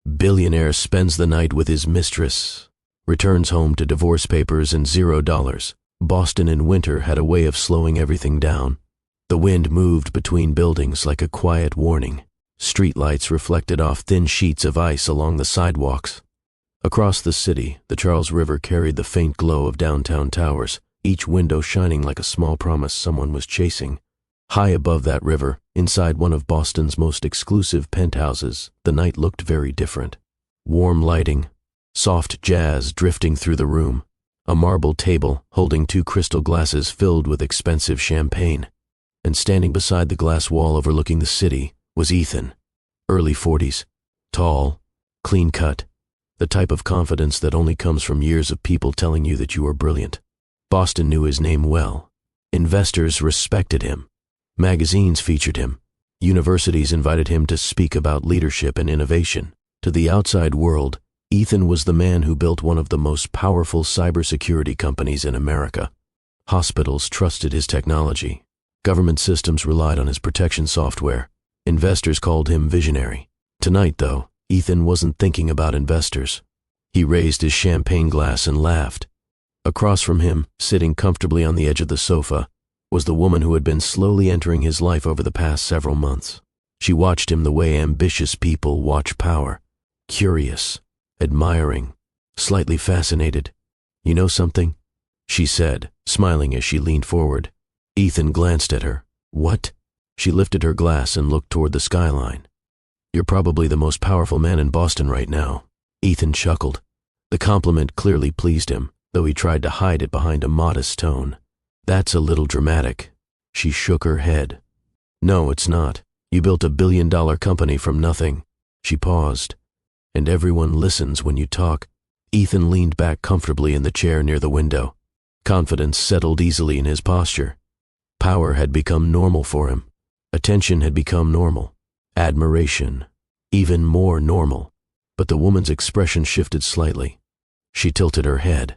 Billionaire spends the night with his mistress, returns home to divorce papers and $0. Boston in winter had a way of slowing everything down. The wind moved between buildings like a quiet warning. Streetlights reflected off thin sheets of ice along the sidewalks. Across the city, the Charles River carried the faint glow of downtown towers, each window shining like a small promise someone was chasing. High above that river, inside one of Boston's most exclusive penthouses, the night looked very different. Warm lighting, soft jazz drifting through the room, a marble table holding 2 crystal glasses filled with expensive champagne. And standing beside the glass wall overlooking the city was Ethan, early 40s, tall, clean-cut, the type of confidence that only comes from years of people telling you that you are brilliant. Boston knew his name well. Investors respected him. Magazines featured him. Universities invited him to speak about leadership and innovation. To the outside world, Ethan was the man who built one of the most powerful cybersecurity companies in America. Hospitals trusted his technology. Government systems relied on his protection software. Investors called him visionary. Tonight, though, Ethan wasn't thinking about investors. He raised his champagne glass and laughed. Across from him, sitting comfortably on the edge of the sofa, was the woman who had been slowly entering his life over the past several months. She watched him the way ambitious people watch power. Curious, admiring, slightly fascinated. "You know something?" she said, smiling as she leaned forward. Ethan glanced at her. "What?" She lifted her glass and looked toward the skyline. "You're probably the most powerful man in Boston right now." Ethan chuckled. The compliment clearly pleased him, though he tried to hide it behind a modest tone. "That's a little dramatic." She shook her head. "No, it's not. You built $1 billion company from nothing." She paused. "And everyone listens when you talk." Ethan leaned back comfortably in the chair near the window. Confidence settled easily in his posture. Power had become normal for him. Attention had become normal. Admiration, even more normal. But the woman's expression shifted slightly. She tilted her head.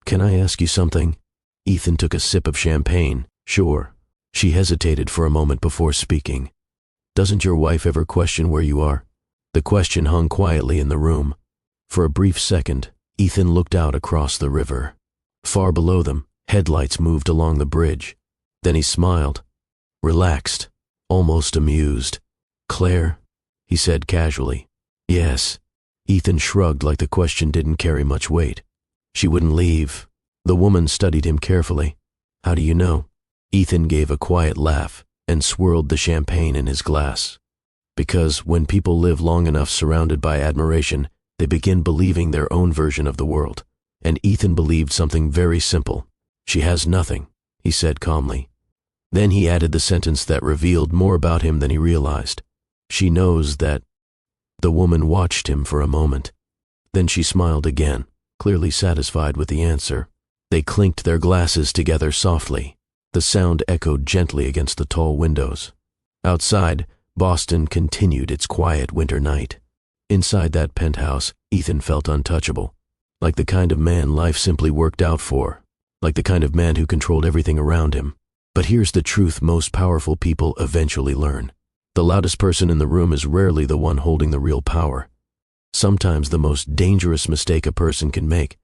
"Can I ask you something?" Ethan took a sip of champagne. "Sure." She hesitated for a moment before speaking. "Doesn't your wife ever question where you are?" The question hung quietly in the room. For a brief second, Ethan looked out across the river. Far below them, headlights moved along the bridge. Then he smiled, relaxed, almost amused. "Claire?" he said casually. "Yes." Ethan shrugged like the question didn't carry much weight. "She wouldn't leave." The woman studied him carefully. "How do you know?" Ethan gave a quiet laugh and swirled the champagne in his glass. "Because when people live long enough surrounded by admiration, they begin believing their own version of the world." And Ethan believed something very simple. "She has nothing," he said calmly. Then he added the sentence that revealed more about him than he realized. "She knows that." The woman watched him for a moment. Then she smiled again, clearly satisfied with the answer. They clinked their glasses together softly. The sound echoed gently against the tall windows. Outside, Boston continued its quiet winter night. Inside that penthouse, Ethan felt untouchable. Like the kind of man life simply worked out for. Like the kind of man who controlled everything around him. But here's the truth most powerful people eventually learn. The loudest person in the room is rarely the one holding the real power. Sometimes the most dangerous mistake a person can make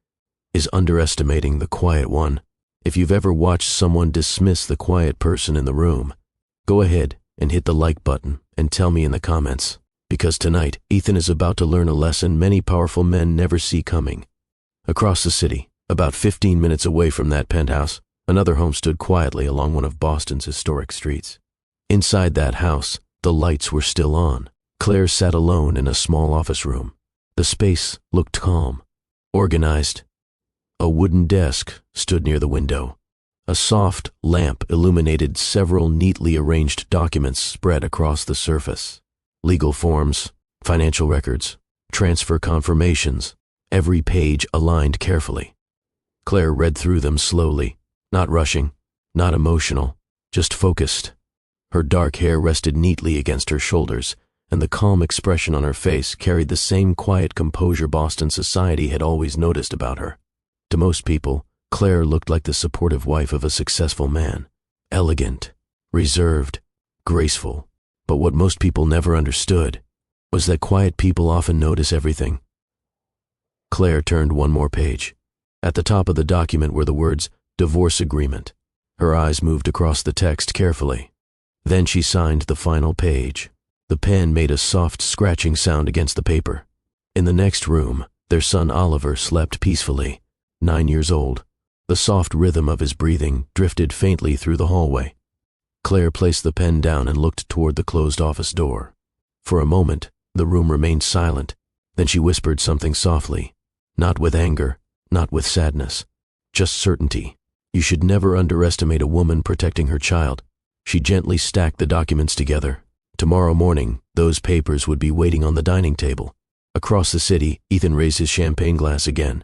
is underestimating the quiet one. If you've ever watched someone dismiss the quiet person in the room, go ahead and hit the like button and tell me in the comments. Because tonight, Ethan is about to learn a lesson many powerful men never see coming. Across the city, about 15 minutes away from that penthouse, another home stood quietly along one of Boston's historic streets. Inside that house, the lights were still on. Claire sat alone in a small office room. The space looked calm, organized. A wooden desk stood near the window. A soft lamp illuminated several neatly arranged documents spread across the surface. Legal forms, financial records, transfer confirmations, every page aligned carefully. Claire read through them slowly, not rushing, not emotional, just focused. Her dark hair rested neatly against her shoulders, and the calm expression on her face carried the same quiet composure Boston society had always noticed about her. To most people, Claire looked like the supportive wife of a successful man. Elegant, reserved, graceful. But what most people never understood was that quiet people often notice everything. Claire turned one more page. At the top of the document were the words, "Divorce Agreement." Her eyes moved across the text carefully. Then she signed the final page. The pen made a soft scratching sound against the paper. In the next room, their son Oliver slept peacefully, 9 years old. The soft rhythm of his breathing drifted faintly through the hallway. Claire placed the pen down and looked toward the closed office door. For a moment, the room remained silent. Then she whispered something softly, not with anger, not with sadness, just certainty. You should never underestimate a woman protecting her child. She gently stacked the documents together. Tomorrow morning, those papers would be waiting on the dining table. Across the city, Ethan raised his champagne glass again,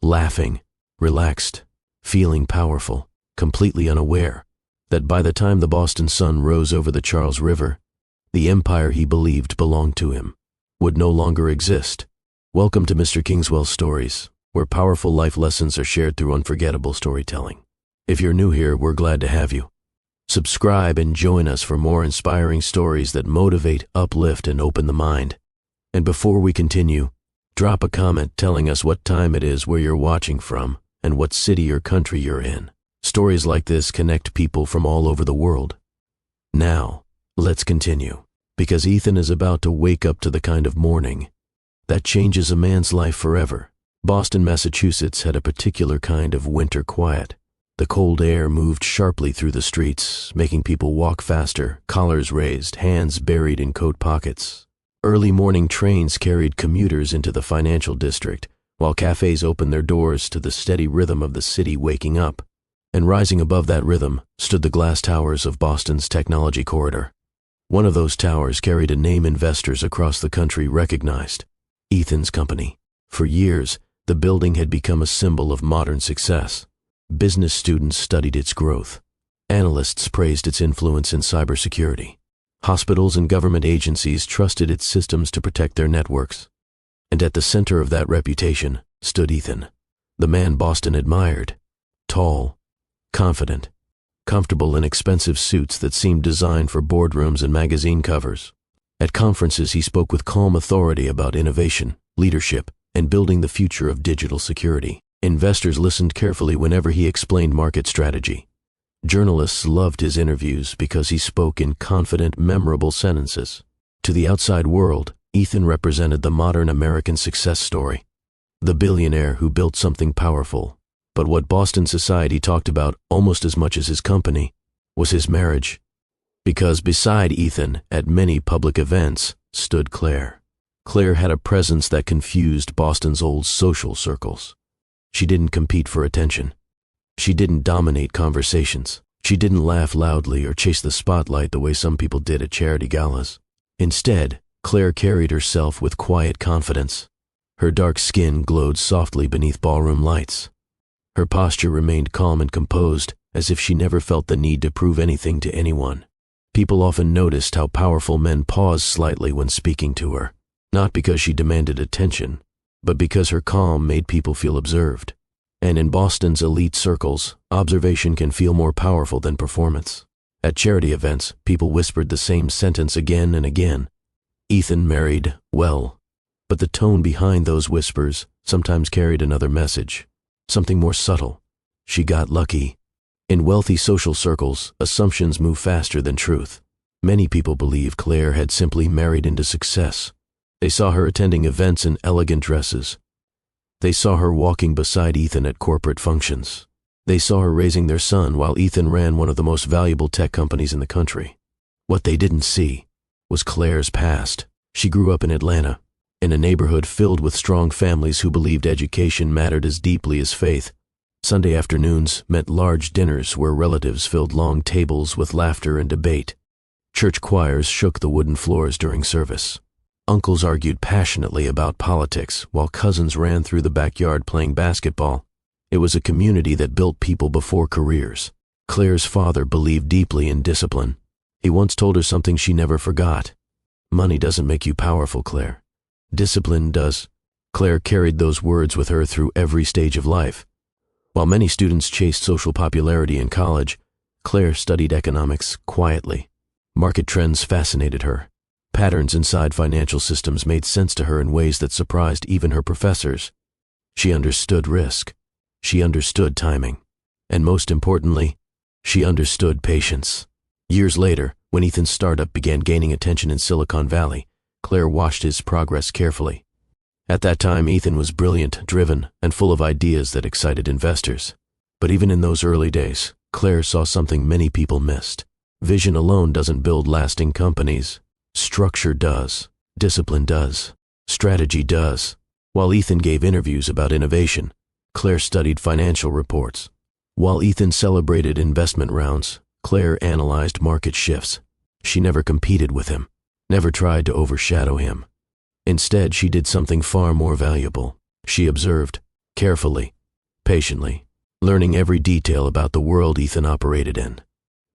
laughing, relaxed, feeling powerful, completely unaware that by the time the Boston sun rose over the Charles River, the empire he believed belonged to him would no longer exist. Welcome to Mr. Kingswell Stories, where powerful life lessons are shared through unforgettable storytelling. If you're new here, we're glad to have you. Subscribe and join us for more inspiring stories that motivate, uplift, and open the mind. And before we continue, drop a comment telling us what time it is, where you're watching from, and what city or country you're in. Stories like this connect people from all over the world. Now, let's continue, because Ethan is about to wake up to the kind of morning that changes a man's life forever. Boston, Massachusetts had a particular kind of winter quiet. The cold air moved sharply through the streets, making people walk faster, collars raised, hands buried in coat pockets. Early morning trains carried commuters into the financial district, while cafes opened their doors to the steady rhythm of the city waking up. And rising above that rhythm stood the glass towers of Boston's technology corridor. One of those towers carried a name investors across the country recognized: Ethan's company. For years, the building had become a symbol of modern success. Business students studied its growth. Analysts praised its influence in cybersecurity. Hospitals and government agencies trusted its systems to protect their networks. And at the center of that reputation stood Ethan, the man Boston admired. Tall, confident, comfortable in expensive suits that seemed designed for boardrooms and magazine covers. At conferences, he spoke with calm authority about innovation, leadership, and building the future of digital security. Investors listened carefully whenever he explained market strategy. Journalists loved his interviews because he spoke in confident, memorable sentences. To the outside world, Ethan represented the modern American success story, the billionaire who built something powerful. But what Boston society talked about almost as much as his company was his marriage. Because beside Ethan, at many public events, stood Claire. Claire had a presence that confused Boston's old social circles. She didn't compete for attention. She didn't dominate conversations. She didn't laugh loudly or chase the spotlight the way some people did at charity galas. Instead, Claire carried herself with quiet confidence. Her dark skin glowed softly beneath ballroom lights. Her posture remained calm and composed, as if she never felt the need to prove anything to anyone. People often noticed how powerful men paused slightly when speaking to her, not because she demanded attention, but because her calm made people feel observed. And in Boston's elite circles, observation can feel more powerful than performance. At charity events, people whispered the same sentence again and again: Ethan married well. But the tone behind those whispers sometimes carried another message, something more subtle. She got lucky. In wealthy social circles, assumptions move faster than truth. Many people believe Claire had simply married into success. They saw her attending events in elegant dresses. They saw her walking beside Ethan at corporate functions. They saw her raising their son while Ethan ran one of the most valuable tech companies in the country. What they didn't see was Claire's past. She grew up in Atlanta, in a neighborhood filled with strong families who believed education mattered as deeply as faith. Sunday afternoons meant large dinners where relatives filled long tables with laughter and debate. Church choirs shook the wooden floors during service. Uncles argued passionately about politics while cousins ran through the backyard playing basketball. It was a community that built people before careers. Claire's father believed deeply in discipline. He once told her something she never forgot: "Money doesn't make you powerful, Claire. Discipline does." Claire carried those words with her through every stage of life. While many students chased social popularity in college, Claire studied economics quietly. Market trends fascinated her. Patterns inside financial systems made sense to her in ways that surprised even her professors. She understood risk. She understood timing. And most importantly, she understood patience. Years later, when Ethan's startup began gaining attention in Silicon Valley, Claire watched his progress carefully. At that time, Ethan was brilliant, driven, and full of ideas that excited investors. But even in those early days, Claire saw something many people missed. Vision alone doesn't build lasting companies. Structure does. Discipline does. Strategy does. While Ethan gave interviews about innovation, Claire studied financial reports. While Ethan celebrated investment rounds, Claire analyzed market shifts. She never competed with him, never tried to overshadow him. Instead, she did something far more valuable. She observed, carefully, patiently, learning every detail about the world Ethan operated in.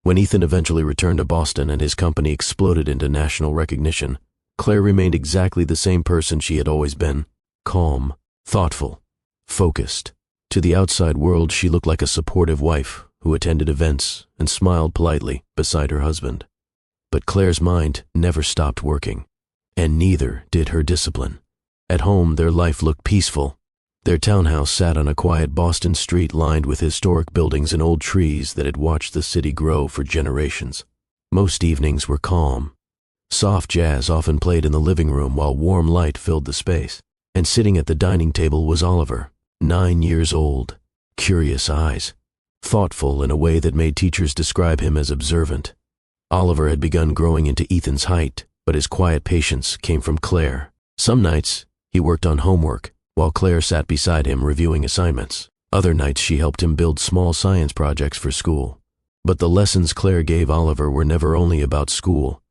When Ethan eventually returned to Boston and his company exploded into national recognition, Claire remained exactly the same person she had always been: calm, thoughtful, focused. To the outside world, she looked like a supportive wife who attended events and smiled politely beside her husband. But Claire's mind never stopped working, and neither did her discipline. At home, their life looked peaceful. Their townhouse sat on a quiet Boston street lined with historic buildings and old trees that had watched the city grow for generations. Most evenings were calm. Soft jazz often played in the living room while warm light filled the space. And sitting at the dining table was Oliver, 9 years old, curious eyes, thoughtful in a way that made teachers describe him as observant. Oliver had begun growing into Ethan's height, but his quiet patience came from Claire. Some nights, he worked on homework, while Claire sat beside him reviewing assignments. Other nights she helped him build small science projects for school. But the lessons Claire gave Oliver were never only about school.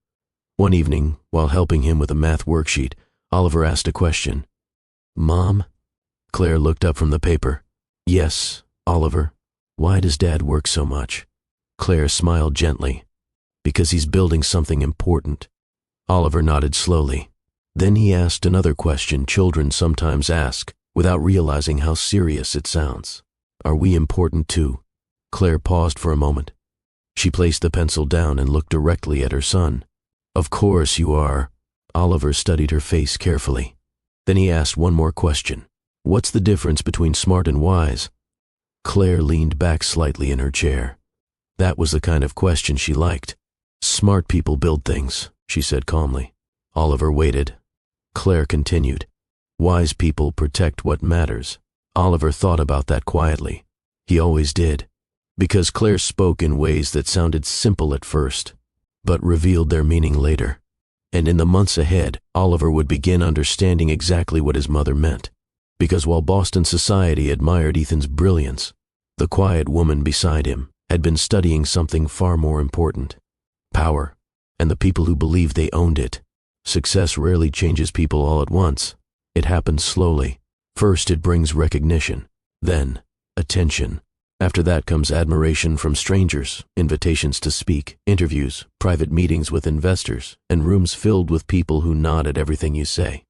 One evening, while helping him with a math worksheet, Oliver asked a question. "Mom?" Claire looked up from the paper. "Yes, Oliver. Why does Dad work so much?" Claire smiled gently. "Because he's building something important." Oliver nodded slowly. Then he asked another question children sometimes ask, without realizing how serious it sounds. "Are we important too?" Claire paused for a moment. She placed the pencil down and looked directly at her son. "Of course you are." Oliver studied her face carefully. Then he asked one more question. "What's the difference between smart and wise?" Claire leaned back slightly in her chair. That was the kind of question she liked. "Smart people build things," she said calmly. Oliver waited. Claire continued. "Wise people protect what matters." Oliver thought about that quietly. He always did, because Claire spoke in ways that sounded simple at first, but revealed their meaning later. And in the months ahead, Oliver would begin understanding exactly what his mother meant. Because while Boston society admired Ethan's brilliance, the quiet woman beside him had been studying something far more important: power, and the people who believed they owned it. Success rarely changes people all at once. It happens slowly. First it brings recognition, then attention. After that comes admiration from strangers, invitations to speak, interviews, private meetings with investors, and rooms filled with people who nod at everything you say.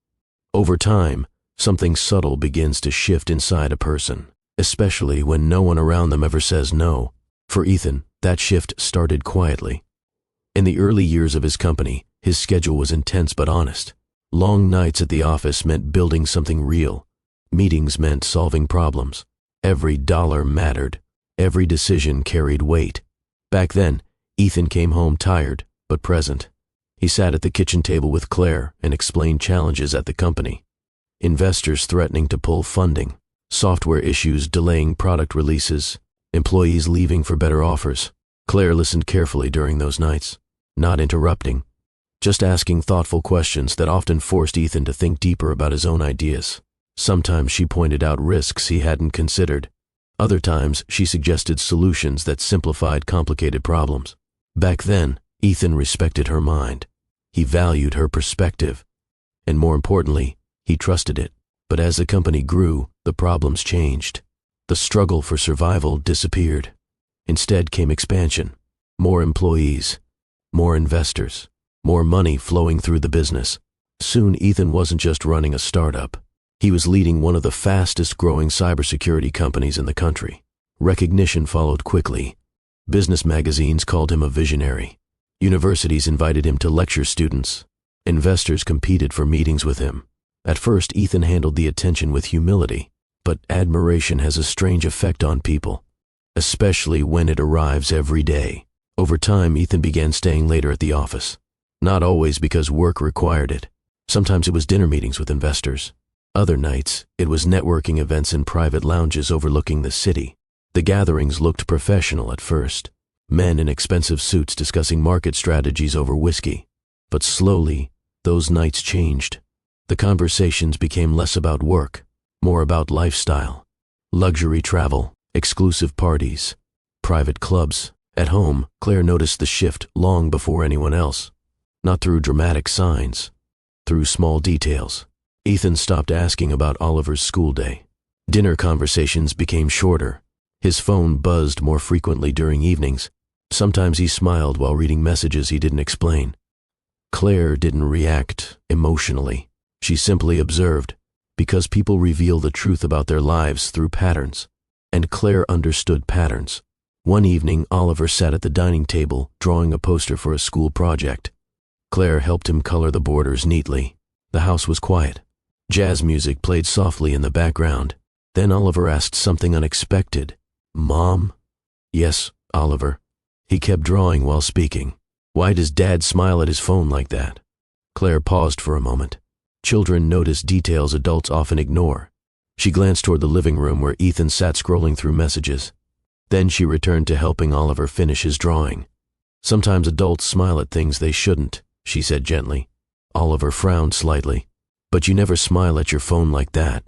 Over time, something subtle begins to shift inside a person, especially when no one around them ever says no. For Ethan, that shift started quietly. In the early years of his company, his schedule was intense but honest. Long nights at the office meant building something real. Meetings meant solving problems. Every dollar mattered. Every decision carried weight. Back then, Ethan came home tired but present. He sat at the kitchen table with Claire and explained challenges at the company. Investors threatening to pull funding, software issues delaying product releases, employees leaving for better offers. Claire listened carefully during those nights, not interrupting, just asking thoughtful questions that often forced Ethan to think deeper about his own ideas. Sometimes she pointed out risks he hadn't considered. Other times, she suggested solutions that simplified complicated problems. Back then, Ethan respected her mind. He valued her perspective. And more importantly, he trusted it. But as the company grew, the problems changed. The struggle for survival disappeared. Instead came expansion. More employees, more investors, more money flowing through the business. Soon, Ethan wasn't just running a startup. He was leading one of the fastest-growing cybersecurity companies in the country. Recognition followed quickly. Business magazines called him a visionary. Universities invited him to lecture students. Investors competed for meetings with him. At first, Ethan handled the attention with humility, but admiration has a strange effect on people, especially when it arrives every day. Over time, Ethan began staying later at the office. Not always because work required it. Sometimes it was dinner meetings with investors. Other nights, it was networking events in private lounges overlooking the city. The gatherings looked professional at first. Men in expensive suits discussing market strategies over whiskey. But slowly, those nights changed. The conversations became less about work, more about lifestyle. Luxury travel, exclusive parties, private clubs. At home, Claire noticed the shift long before anyone else. Not through dramatic signs, through small details. Ethan stopped asking about Oliver's school day. Dinner conversations became shorter. His phone buzzed more frequently during evenings. Sometimes he smiled while reading messages he didn't explain. Claire didn't react emotionally. She simply observed, because people reveal the truth about their lives through patterns. And Claire understood patterns. One evening, Oliver sat at the dining table, drawing a poster for a school project. Claire helped him color the borders neatly. The house was quiet. Jazz music played softly in the background. Then Oliver asked something unexpected. "Mom?" "Yes, Oliver." He kept drawing while speaking. "Why does Dad smile at his phone like that?" Claire paused for a moment. Children notice details adults often ignore. She glanced toward the living room where Ethan sat scrolling through messages. Then she returned to helping Oliver finish his drawing. "Sometimes adults smile at things they shouldn't," she said gently. Oliver frowned slightly. "But you never smile at your phone like that."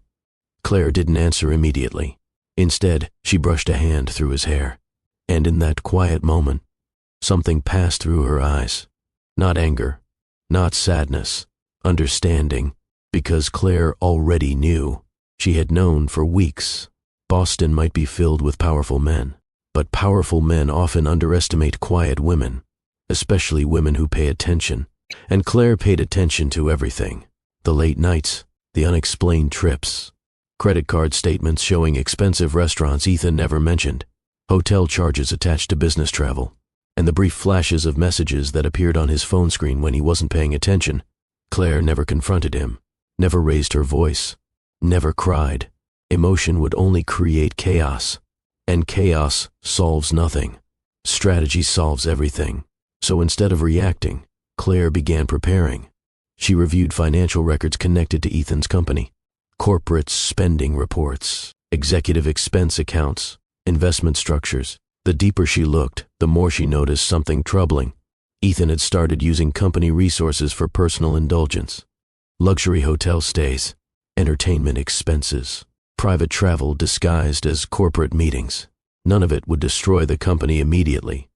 Claire didn't answer immediately. Instead, she brushed a hand through his hair. And in that quiet moment, something passed through her eyes. Not anger, not sadness, understanding, because Claire already knew. She had known for weeks. Boston might be filled with powerful men, but powerful men often underestimate quiet women, especially women who pay attention. And Claire paid attention to everything. The late nights, the unexplained trips, credit card statements showing expensive restaurants Ethan never mentioned, hotel charges attached to business travel, and the brief flashes of messages that appeared on his phone screen when he wasn't paying attention. Claire never confronted him, never raised her voice, never cried. Emotion would only create chaos, and chaos solves nothing. Strategy solves everything. So instead of reacting, Claire began preparing. She reviewed financial records connected to Ethan's company, corporate spending reports, executive expense accounts, investment structures. The deeper she looked, the more she noticed something troubling. Ethan had started using company resources for personal indulgence. Luxury hotel stays, entertainment expenses, private travel disguised as corporate meetings. None of it would destroy the company immediately,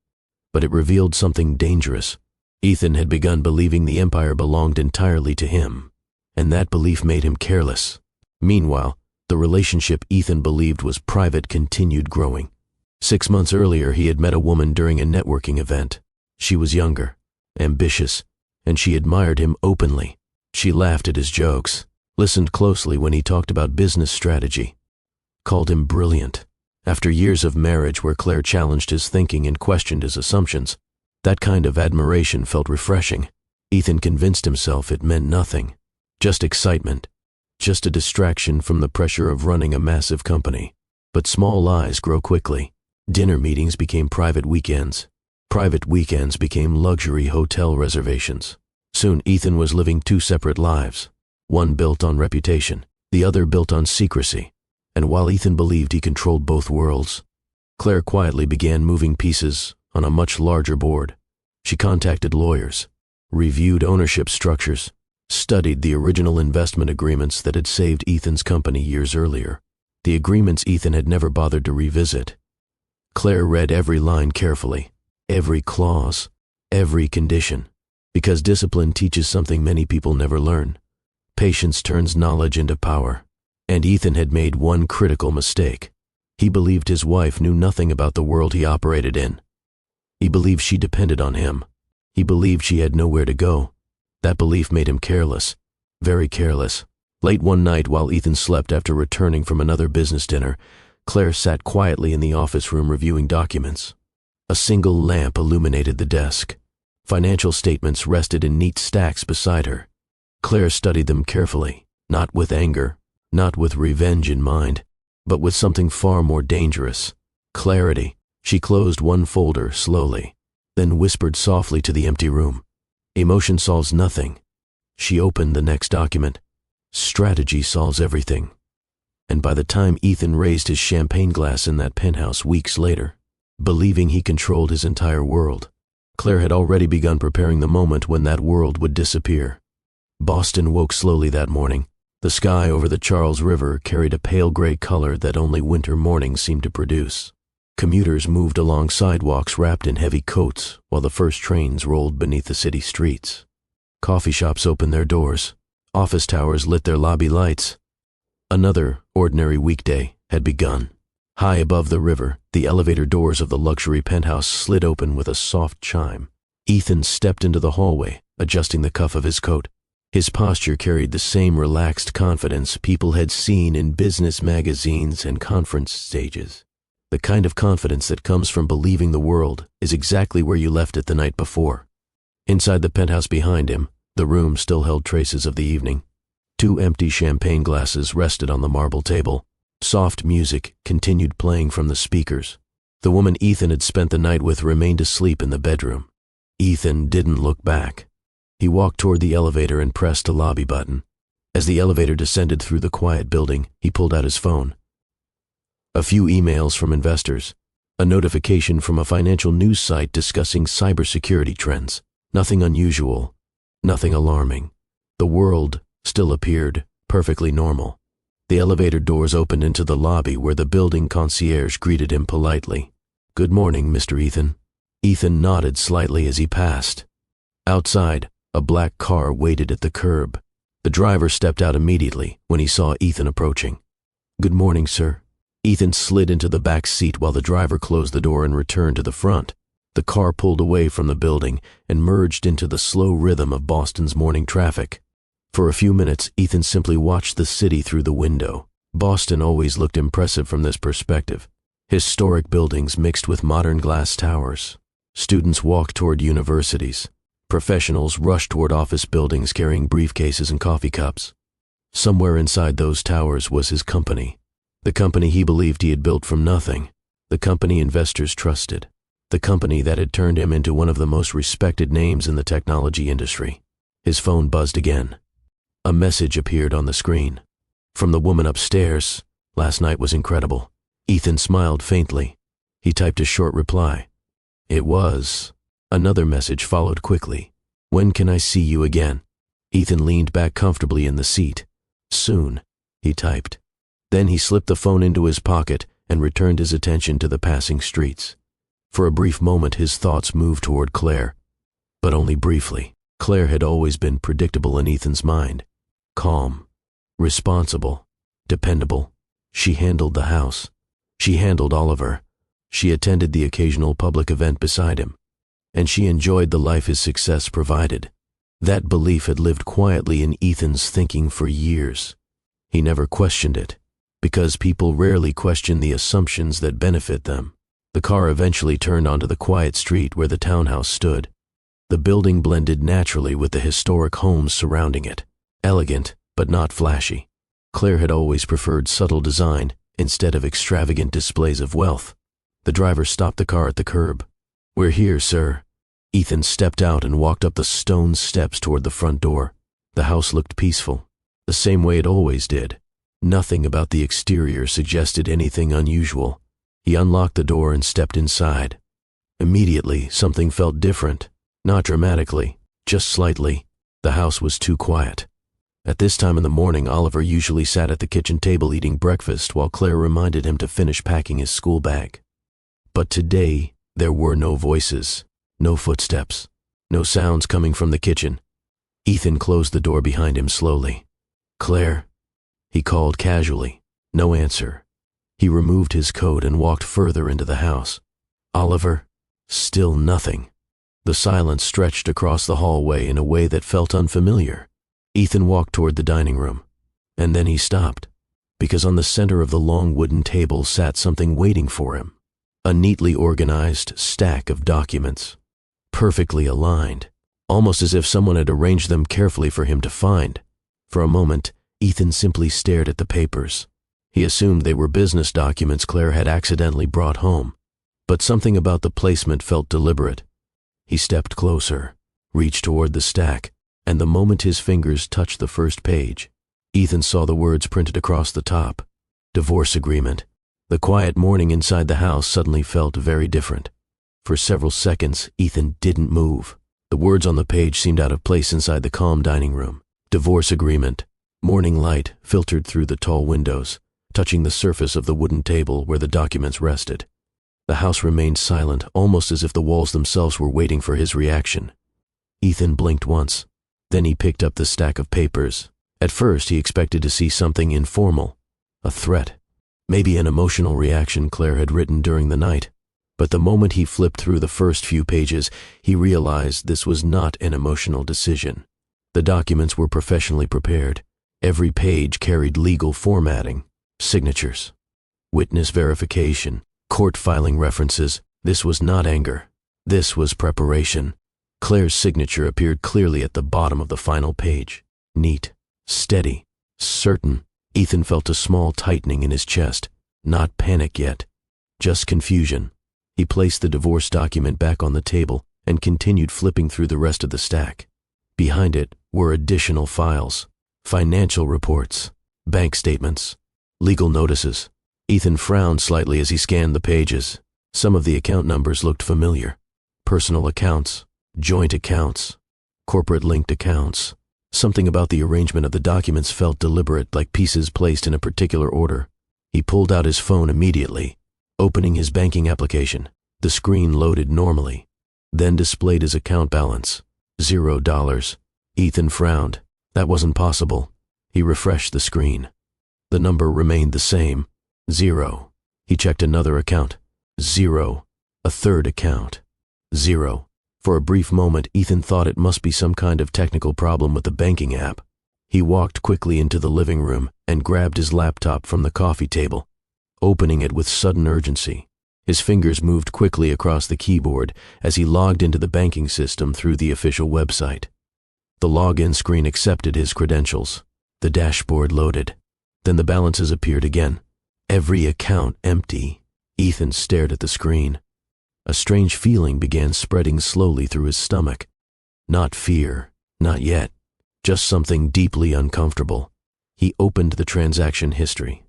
but it revealed something dangerous. Ethan had begun believing the empire belonged entirely to him, and that belief made him careless. Meanwhile, the relationship Ethan believed was private continued growing. 6 months earlier, he had met a woman during a networking event. She was younger, ambitious, and she admired him openly. She laughed at his jokes, listened closely when he talked about business strategy, called him brilliant. After years of marriage where Claire challenged his thinking and questioned his assumptions, that kind of admiration felt refreshing. Ethan convinced himself it meant nothing, just excitement, just a distraction from the pressure of running a massive company. But small lies grow quickly. Dinner meetings became private weekends. Private weekends became luxury hotel reservations. Soon Ethan was living 2 separate lives, one built on reputation, the other built on secrecy. And while Ethan believed he controlled both worlds, Claire quietly began moving pieces on a much larger board. She contacted lawyers, reviewed ownership structures, studied the original investment agreements that had saved Ethan's company years earlier, the agreements Ethan had never bothered to revisit. Claire read every line carefully, every clause, every condition, because discipline teaches something many people never learn. Patience turns knowledge into power. And Ethan had made one critical mistake. He believed his wife knew nothing about the world he operated in. He believed she depended on him. He believed she had nowhere to go. That belief made him careless, very careless. Late one night while Ethan slept after returning from another business dinner, Claire sat quietly in the office room reviewing documents. A single lamp illuminated the desk. Financial statements rested in neat stacks beside her. Claire studied them carefully, not with anger, not with revenge in mind, but with something far more dangerous: clarity. She closed one folder slowly, then whispered softly to the empty room. Emotion solves nothing. She opened the next document. Strategy solves everything. And by the time Ethan raised his champagne glass in that penthouse weeks later, believing he controlled his entire world, Claire had already begun preparing the moment when that world would disappear. Boston woke slowly that morning. The sky over the Charles River carried a pale gray color that only winter mornings seemed to produce. Commuters moved along sidewalks wrapped in heavy coats while the first trains rolled beneath the city streets. Coffee shops opened their doors. Office towers lit their lobby lights. Another ordinary weekday had begun. High above the river, the elevator doors of the luxury penthouse slid open with a soft chime. Ethan stepped into the hallway, adjusting the cuff of his coat. His posture carried the same relaxed confidence people had seen in business magazines and conference stages. The kind of confidence that comes from believing the world is exactly where you left it the night before. Inside the penthouse behind him, the room still held traces of the evening. 2 empty champagne glasses rested on the marble table. Soft music continued playing from the speakers. The woman Ethan had spent the night with remained asleep in the bedroom. Ethan didn't look back. He walked toward the elevator and pressed a lobby button. As the elevator descended through the quiet building, he pulled out his phone. A few emails from investors. A notification from a financial news site discussing cybersecurity trends. Nothing unusual. Nothing alarming. The world still appeared perfectly normal. The elevator doors opened into the lobby where the building concierge greeted him politely. "Good morning, Mr. Ethan." Ethan nodded slightly as he passed. Outside, a black car waited at the curb. The driver stepped out immediately when he saw Ethan approaching. "Good morning, sir." Ethan slid into the back seat while the driver closed the door and returned to the front. The car pulled away from the building and merged into the slow rhythm of Boston's morning traffic. For a few minutes, Ethan simply watched the city through the window. Boston always looked impressive from this perspective. Historic buildings mixed with modern glass towers. Students walked toward universities. Professionals rushed toward office buildings carrying briefcases and coffee cups. Somewhere inside those towers was his company. The company he believed he had built from nothing. The company investors trusted. The company that had turned him into one of the most respected names in the technology industry. His phone buzzed again. A message appeared on the screen. From the woman upstairs. "Last night was incredible." Ethan smiled faintly. He typed a short reply. "It was." Another message followed quickly. "When can I see you again?" Ethan leaned back comfortably in the seat. "Soon," he typed. Then he slipped the phone into his pocket and returned his attention to the passing streets. For a brief moment his thoughts moved toward Claire. But only briefly. Claire had always been predictable in Ethan's mind. Calm, responsible, dependable. She handled the house. She handled Oliver. She attended the occasional public event beside him. And she enjoyed the life his success provided. That belief had lived quietly in Ethan's thinking for years. He never questioned it, because people rarely question the assumptions that benefit them. The car eventually turned onto the quiet street where the townhouse stood. The building blended naturally with the historic homes surrounding it. Elegant, but not flashy. Claire had always preferred subtle design instead of extravagant displays of wealth. The driver stopped the car at the curb. "We're here, sir." Ethan stepped out and walked up the stone steps toward the front door. The house looked peaceful, the same way it always did. Nothing about the exterior suggested anything unusual. He unlocked the door and stepped inside. Immediately, something felt different. Not dramatically, just slightly. The house was too quiet. At this time in the morning, Oliver usually sat at the kitchen table eating breakfast while Claire reminded him to finish packing his school bag. But today, there were no voices, no footsteps, no sounds coming from the kitchen. Ethan closed the door behind him slowly. "Claire?" he called casually. No answer. He removed his coat and walked further into the house. "Oliver?" Still nothing. The silence stretched across the hallway in a way that felt unfamiliar. Ethan walked toward the dining room, and then he stopped, because on the center of the long wooden table sat something waiting for him. A neatly organized stack of documents. perfectly aligned, almost as if someone had arranged them carefully for him to find. For a moment, Ethan simply stared at the papers. He assumed they were business documents Claire had accidentally brought home, but something about the placement felt deliberate. He stepped closer, reached toward the stack, and the moment his fingers touched the first page, Ethan saw the words printed across the top. Divorce agreement. The quiet morning inside the house suddenly felt very different. For several seconds, Ethan didn't move. The words on the page seemed out of place inside the calm dining room. Divorce agreement. Morning light filtered through the tall windows, touching the surface of the wooden table where the documents rested. The house remained silent, almost as if the walls themselves were waiting for his reaction. Ethan blinked once. Then he picked up the stack of papers. At first, he expected to see something informal, a threat, maybe an emotional reaction Claire had written during the night. But the moment he flipped through the first few pages, he realized this was not an emotional decision. The documents were professionally prepared. Every page carried legal formatting, signatures, witness verification, court filing references. This was not anger. This was preparation. Claire's signature appeared clearly at the bottom of the final page. Neat, steady, certain. Ethan felt a small tightening in his chest. Not panic yet, just confusion. He placed the divorce document back on the table and continued flipping through the rest of the stack. Behind it were additional files, financial reports, bank statements, legal notices. Ethan frowned slightly as he scanned the pages. Some of the account numbers looked familiar. Personal accounts, joint accounts, corporate-linked accounts. Something about the arrangement of the documents felt deliberate, like pieces placed in a particular order. He pulled out his phone immediately. Opening his banking application, the screen loaded normally, then displayed his account balance, $0. Ethan frowned. That wasn't possible. He refreshed the screen. The number remained the same, 0. He checked another account, 0. A third account, 0. For a brief moment, Ethan thought it must be some kind of technical problem with the banking app. He walked quickly into the living room and grabbed his laptop from the coffee table, opening it with sudden urgency. His fingers moved quickly across the keyboard as he logged into the banking system through the official website. The login screen accepted his credentials. The dashboard loaded. Then the balances appeared again. Every account empty. Ethan stared at the screen. A strange feeling began spreading slowly through his stomach. Not fear, not yet. Just something deeply uncomfortable. He opened the transaction history.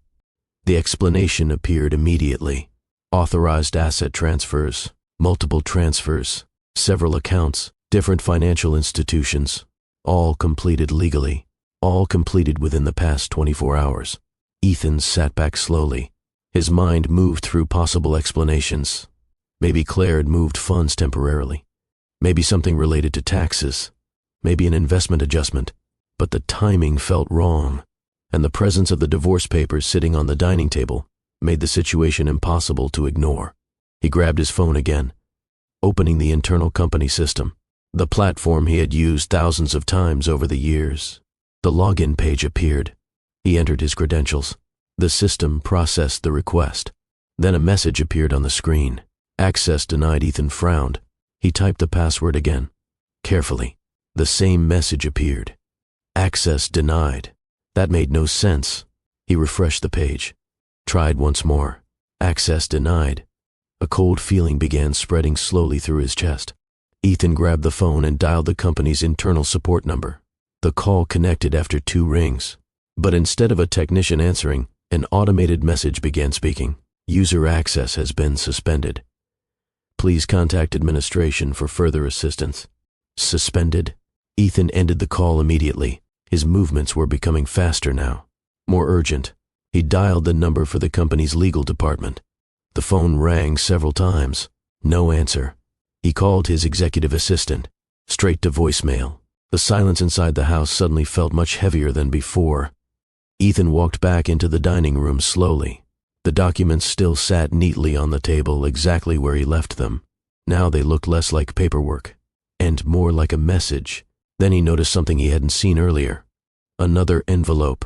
The explanation appeared immediately. Authorized asset transfers, multiple transfers, several accounts, different financial institutions, all completed legally, all completed within the past 24 hours. Ethan sat back slowly. His mind moved through possible explanations. Maybe Claire had moved funds temporarily. Maybe something related to taxes. Maybe an investment adjustment. But the timing felt wrong, and the presence of the divorce papers sitting on the dining table made the situation impossible to ignore. He grabbed his phone again, opening the internal company system, the platform he had used thousands of times over the years. The login page appeared. He entered his credentials. The system processed the request. Then a message appeared on the screen. Access denied. Ethan frowned. He typed the password again. Carefully, the same message appeared. Access denied. That made no sense. He refreshed the page. Tried once more. Access denied. A cold feeling began spreading slowly through his chest. Ethan grabbed the phone and dialed the company's internal support number. The call connected after 2 rings. But instead of a technician answering, an automated message began speaking. User access has been suspended. Please contact administration for further assistance. Suspended? Ethan ended the call immediately. His movements were becoming faster now, more urgent. He dialed the number for the company's legal department. The phone rang several times. No answer. He called his executive assistant. Straight to voicemail. The silence inside the house suddenly felt much heavier than before. Ethan walked back into the dining room slowly. The documents still sat neatly on the table exactly where he left them. Now they looked less like paperwork and more like a message. Then he noticed something he hadn't seen earlier. Another envelope,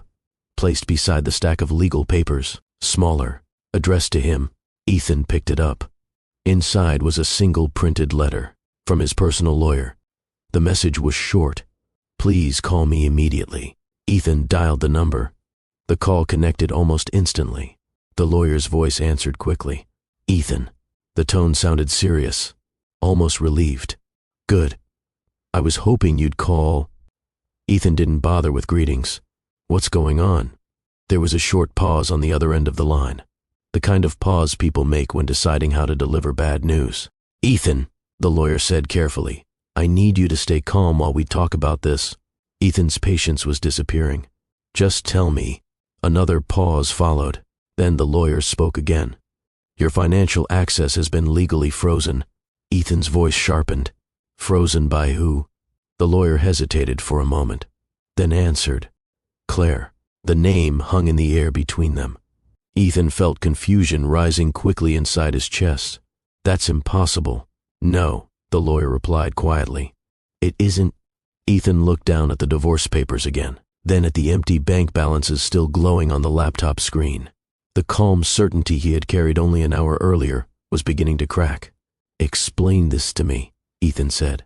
placed beside the stack of legal papers, smaller, addressed to him. Ethan picked it up. Inside was a single printed letter. from his personal lawyer. The message was short. "Please call me immediately." Ethan dialed the number. The call connected almost instantly. The lawyer's voice answered quickly. "Ethan." The tone sounded serious, almost relieved. "Good. I was hoping you'd call." Ethan didn't bother with greetings. "What's going on?" There was a short pause on the other end of the line. The kind of pause people make when deciding how to deliver bad news. "Ethan," the lawyer said carefully, "I need you to stay calm while we talk about this." Ethan's patience was disappearing. "Just tell me." Another pause followed. Then the lawyer spoke again. "Your financial access has been legally frozen." Ethan's voice sharpened. "Frozen by who?" The lawyer hesitated for a moment, then answered. "Claire." The name hung in the air between them. Ethan felt confusion rising quickly inside his chest. "That's impossible." "No," the lawyer replied quietly. "It isn't." Ethan looked down at the divorce papers again, then at the empty bank balances still glowing on the laptop screen. The calm certainty he had carried only an hour earlier was beginning to crack. "Explain this to me," Ethan said.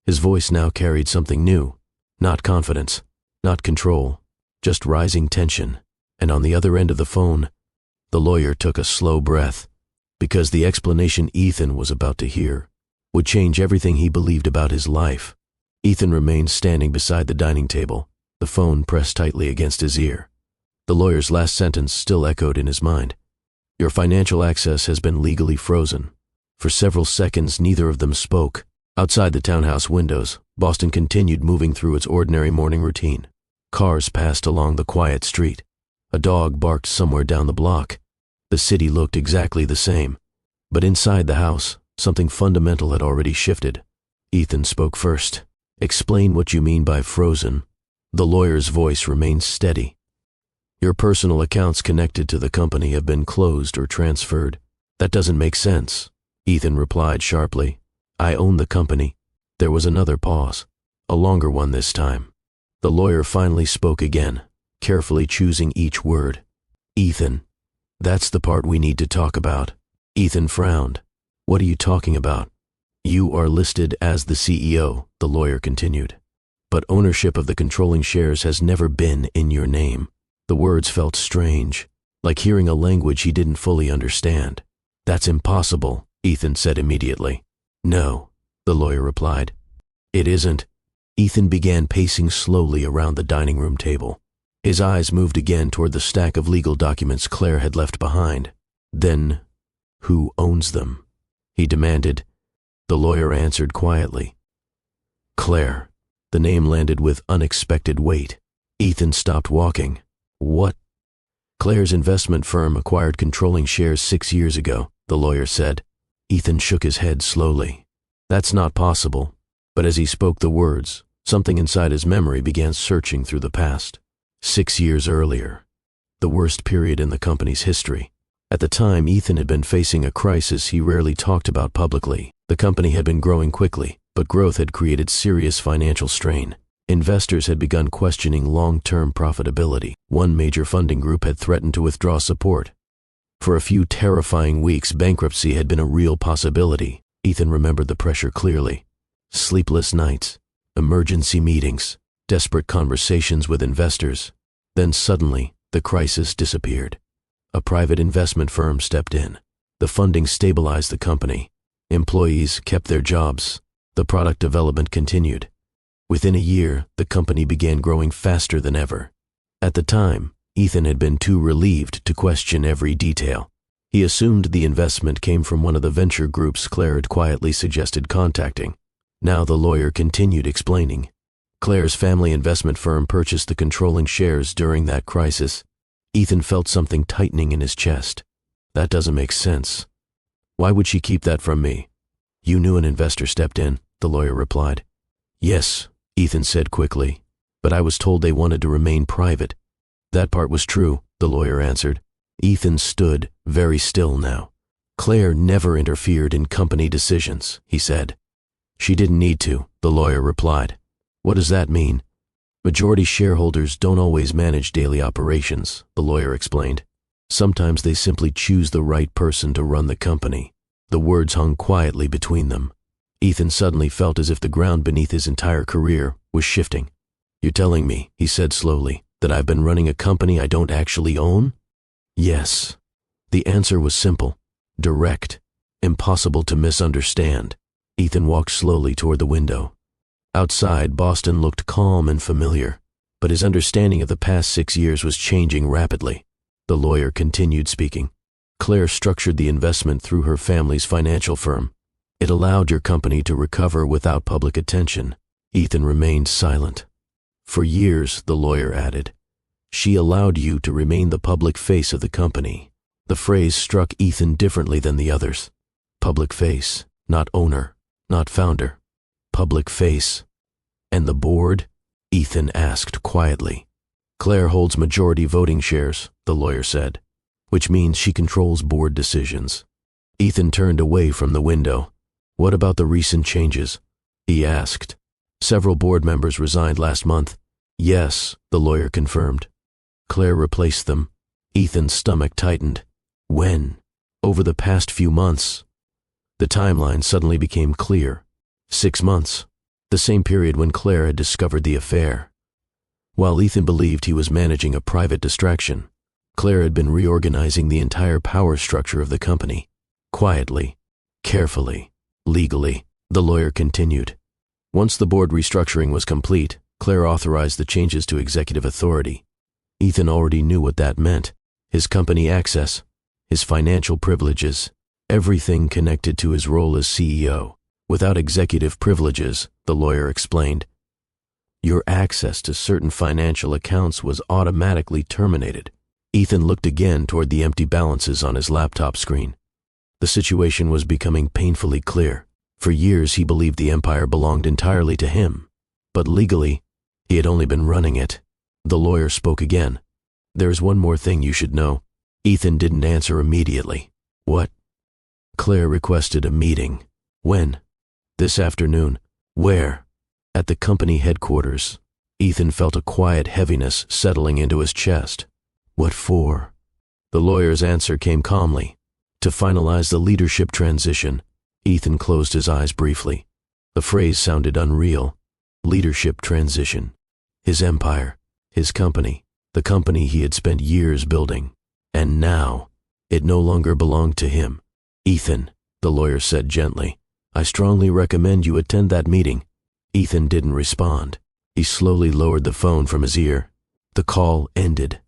His voice now carried something new. Not confidence, not control, just rising tension. And on the other end of the phone, the lawyer took a slow breath, because the explanation Ethan was about to hear would change everything he believed about his life. Ethan remained standing beside the dining table, the phone pressed tightly against his ear. The lawyer's last sentence still echoed in his mind. "Your financial access has been legally frozen." For several seconds, neither of them spoke. Outside the townhouse windows, Boston continued moving through its ordinary morning routine. Cars passed along the quiet street. A dog barked somewhere down the block. The city looked exactly the same. But inside the house, something fundamental had already shifted. Ethan spoke first. "Explain what you mean by frozen." The lawyer's voice remained steady. "Your personal accounts connected to the company have been closed or transferred." "That doesn't make sense," Ethan replied sharply. "I own the company." There was another pause, a longer one this time. The lawyer finally spoke again, carefully choosing each word. "Ethan, that's the part we need to talk about." Ethan frowned. "What are you talking about?" "You are listed as the CEO," the lawyer continued. "But ownership of the controlling shares has never been in your name." The words felt strange, like hearing a language he didn't fully understand. "That's impossible," Ethan said immediately. "No," the lawyer replied. "It isn't." Ethan began pacing slowly around the dining room table. His eyes moved again toward the stack of legal documents Claire had left behind. "Then, who owns them?" he demanded. The lawyer answered quietly. "Claire." The name landed with unexpected weight. Ethan stopped walking. "What?" "Claire's investment firm acquired controlling shares 6 years ago," the lawyer said. Ethan shook his head slowly. "That's not possible." But as he spoke the words, something inside his memory began searching through the past. 6 years earlier, the worst period in the company's history. At the time, Ethan had been facing a crisis he rarely talked about publicly. The company had been growing quickly, but growth had created serious financial strain. Investors had begun questioning long-term profitability. One major funding group had threatened to withdraw support. For a few terrifying weeks, bankruptcy had been a real possibility. Ethan remembered the pressure clearly. Sleepless nights, emergency meetings, desperate conversations with investors. Then suddenly, the crisis disappeared. A private investment firm stepped in. The funding stabilized the company. Employees kept their jobs. The product development continued. Within a year, the company began growing faster than ever. At the time, Ethan had been too relieved to question every detail. He assumed the investment came from one of the venture groups Claire had quietly suggested contacting. Now the lawyer continued explaining. Claire's family investment firm purchased the controlling shares during that crisis. Ethan felt something tightening in his chest. "That doesn't make sense. Why would she keep that from me?" "You knew an investor stepped in," the lawyer replied. "Yes," Ethan said quickly, "but I was told they wanted to remain private." "That part was true," the lawyer answered. Ethan stood, very still now. "Claire never interfered in company decisions," he said. "She didn't need to," the lawyer replied. "What does that mean?" "Majority shareholders don't always manage daily operations," the lawyer explained. "Sometimes they simply choose the right person to run the company." The words hung quietly between them. Ethan suddenly felt as if the ground beneath his entire career was shifting. "You're telling me," he said slowly, "that I've been running a company I don't actually own?" "Yes." The answer was simple, direct, impossible to misunderstand. Ethan walked slowly toward the window. Outside, Boston looked calm and familiar, but his understanding of the past 6 years was changing rapidly. The lawyer continued speaking. "Claire structured the investment through her family's financial firm. It allowed your company to recover without public attention." Ethan remained silent. "For years," the lawyer added, "she allowed you to remain the public face of the company." The phrase struck Ethan differently than the others. Public face, not owner, not founder. Public face. "And the board?" Ethan asked quietly. "Claire holds majority voting shares," the lawyer said, "which means she controls board decisions." Ethan turned away from the window. "What about the recent changes?" he asked. "Several board members resigned last month." "Yes," the lawyer confirmed. "Claire replaced them." Ethan's stomach tightened. "When?" "Over the past few months." The timeline suddenly became clear. 6 months, the same period when Claire had discovered the affair. While Ethan believed he was managing a private distraction, Claire had been reorganizing the entire power structure of the company. Quietly, carefully, legally, the lawyer continued. Once the board restructuring was complete, Claire authorized the changes to executive authority. Ethan already knew what that meant. His company access, his financial privileges, everything connected to his role as CEO. Without executive privileges, the lawyer explained, your access to certain financial accounts was automatically terminated. Ethan looked again toward the empty balances on his laptop screen. The situation was becoming painfully clear. For years he believed the empire belonged entirely to him, but legally, he had only been running it. The lawyer spoke again. "There's one more thing you should know." Ethan didn't answer immediately. "What?" "Claire requested a meeting." "When?" "This afternoon." "Where?" "At the company headquarters." Ethan felt a quiet heaviness settling into his chest. "What for?" The lawyer's answer came calmly. "To finalize the leadership transition." Ethan closed his eyes briefly. The phrase sounded unreal. Leadership transition. His empire, his company, the company he had spent years building. And now, it no longer belonged to him. "Ethan," the lawyer said gently, "I strongly recommend you attend that meeting." Ethan didn't respond. He slowly lowered the phone from his ear. The call ended.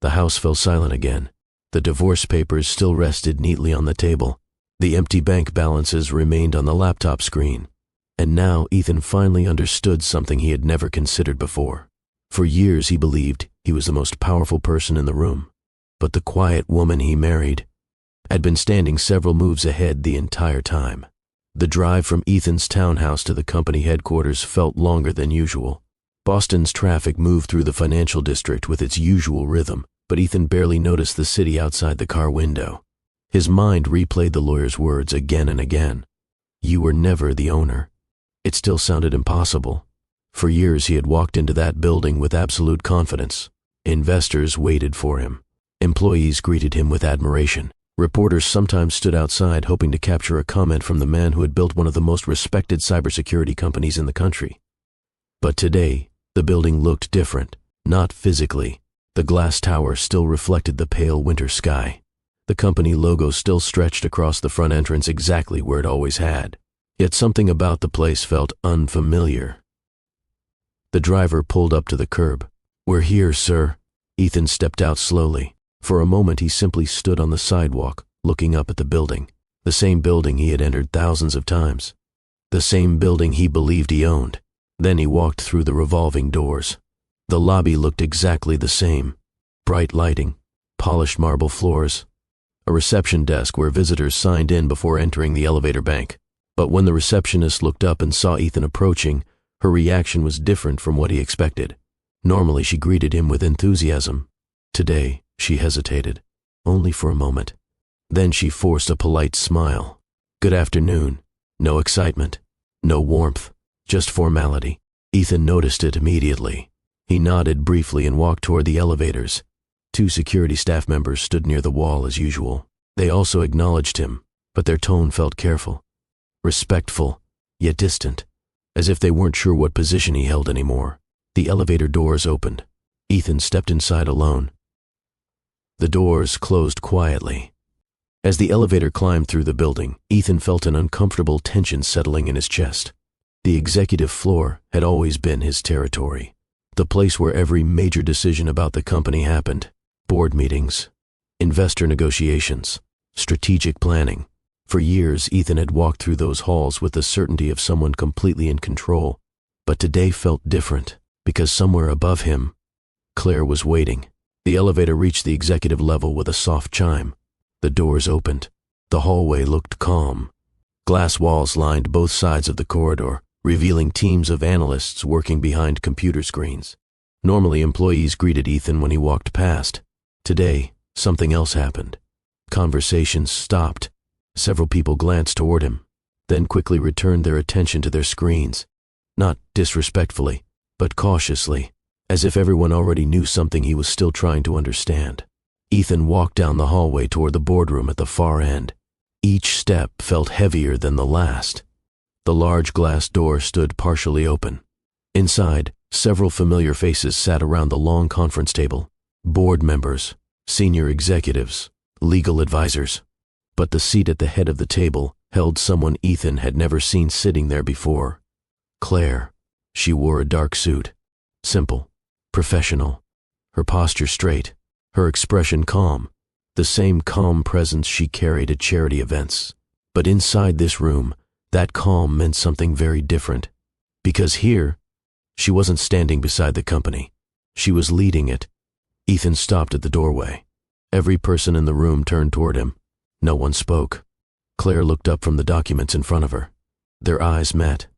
The house fell silent again. The divorce papers still rested neatly on the table. The empty bank balances remained on the laptop screen. And now Ethan finally understood something he had never considered before. For years he believed he was the most powerful person in the room. But the quiet woman he married had been standing several moves ahead the entire time. The drive from Ethan's townhouse to the company headquarters felt longer than usual. Boston's traffic moved through the financial district with its usual rhythm, but Ethan barely noticed the city outside the car window. His mind replayed the lawyer's words again and again. You were never the owner. It still sounded impossible. For years he had walked into that building with absolute confidence. Investors waited for him. Employees greeted him with admiration. Reporters sometimes stood outside hoping to capture a comment from the man who had built one of the most respected cybersecurity companies in the country. But today, the building looked different. Not physically. The glass tower still reflected the pale winter sky. The company logo still stretched across the front entrance exactly where it always had. Yet something about the place felt unfamiliar. The driver pulled up to the curb. "We're here, sir." Ethan stepped out slowly. For a moment he simply stood on the sidewalk, looking up at the building. The same building he had entered thousands of times. The same building he believed he owned. Then he walked through the revolving doors. The lobby looked exactly the same. Bright lighting, polished marble floors, a reception desk where visitors signed in before entering the elevator bank. But when the receptionist looked up and saw Ethan approaching, her reaction was different from what he expected. Normally she greeted him with enthusiasm. Today, she hesitated, only for a moment. Then she forced a polite smile. "Good afternoon." No excitement, no warmth, just formality. Ethan noticed it immediately. He nodded briefly and walked toward the elevators. 2 security staff members stood near the wall as usual. They also acknowledged him, but their tone felt careful. Respectful, yet distant, as if they weren't sure what position he held anymore. The elevator doors opened. Ethan stepped inside alone. The doors closed quietly. As the elevator climbed through the building, Ethan felt an uncomfortable tension settling in his chest. The executive floor had always been his territory, the place where every major decision about the company happened. Board meetings, investor negotiations, strategic planning. For years, Ethan had walked through those halls with the certainty of someone completely in control. But today felt different, because somewhere above him, Claire was waiting. The elevator reached the executive level with a soft chime. The doors opened. The hallway looked calm. Glass walls lined both sides of the corridor, revealing teams of analysts working behind computer screens. Normally, employees greeted Ethan when he walked past. Today, something else happened. Conversations stopped. Several people glanced toward him, then quickly returned their attention to their screens, not disrespectfully, but cautiously, as if everyone already knew something he was still trying to understand. Ethan walked down the hallway toward the boardroom at the far end. Each step felt heavier than the last. The large glass door stood partially open. Inside, several familiar faces sat around the long conference table. Board members, senior executives, legal advisors. But the seat at the head of the table held someone Ethan had never seen sitting there before. Claire. She wore a dark suit. Simple, professional. Her posture straight, her expression calm. The same calm presence she carried at charity events. But inside this room, that calm meant something very different. Because here, she wasn't standing beside the company. She was leading it. Ethan stopped at the doorway. Every person in the room turned toward him. No one spoke. Claire looked up from the documents in front of her. Their eyes met.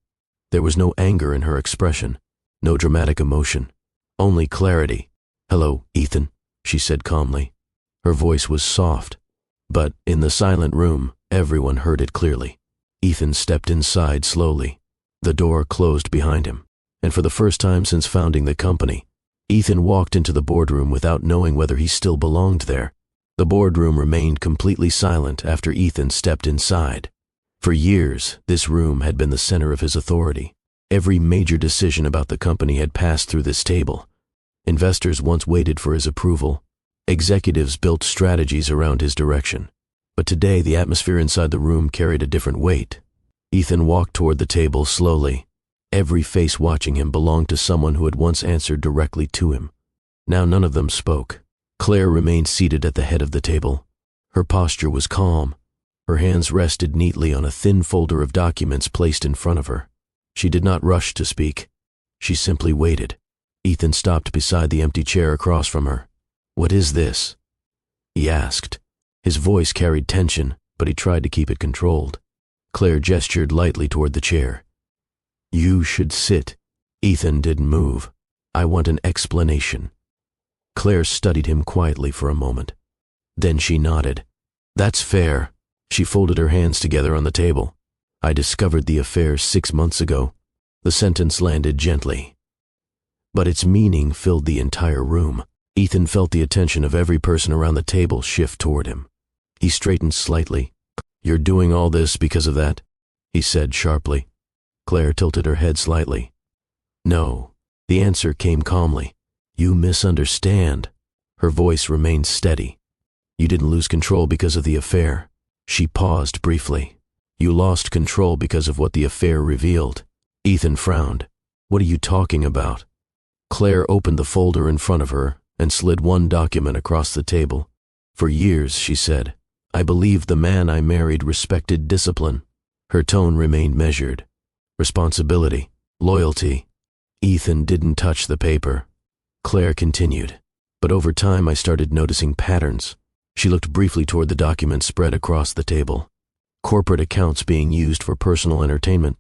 There was no anger in her expression, no dramatic emotion, only clarity. "Hello, Ethan," she said calmly. Her voice was soft, but in the silent room, everyone heard it clearly. Ethan stepped inside slowly. The door closed behind him, and for the first time since founding the company, Ethan walked into the boardroom without knowing whether he still belonged there. The boardroom remained completely silent after Ethan stepped inside. For years, this room had been the center of his authority. Every major decision about the company had passed through this table. Investors once waited for his approval. Executives built strategies around his direction. But today, the atmosphere inside the room carried a different weight. Ethan walked toward the table slowly. Every face watching him belonged to someone who had once answered directly to him. Now none of them spoke. Claire remained seated at the head of the table. Her posture was calm. Her hands rested neatly on a thin folder of documents placed in front of her. She did not rush to speak. She simply waited. Ethan stopped beside the empty chair across from her. "What is this?" he asked. His voice carried tension, but he tried to keep it controlled. Claire gestured lightly toward the chair. "You should sit." Ethan didn't move. "I want an explanation." Claire studied him quietly for a moment. Then she nodded. "That's fair." She folded her hands together on the table. "I discovered the affair 6 months ago." The sentence landed gently, but its meaning filled the entire room. Ethan felt the attention of every person around the table shift toward him. He straightened slightly. "You're doing all this because of that?" he said sharply. Claire tilted her head slightly. "No." The answer came calmly. "You misunderstand." Her voice remained steady. "You didn't lose control because of the affair." She paused briefly. "You lost control because of what the affair revealed." Ethan frowned. "What are you talking about?" Claire opened the folder in front of her and slid one document across the table. "For years," she said, "I believed the man I married respected discipline." Her tone remained measured. Responsibility, loyalty. Ethan didn't touch the paper. Claire continued. "But over time I started noticing patterns." She looked briefly toward the documents spread across the table. Corporate accounts being used for personal entertainment.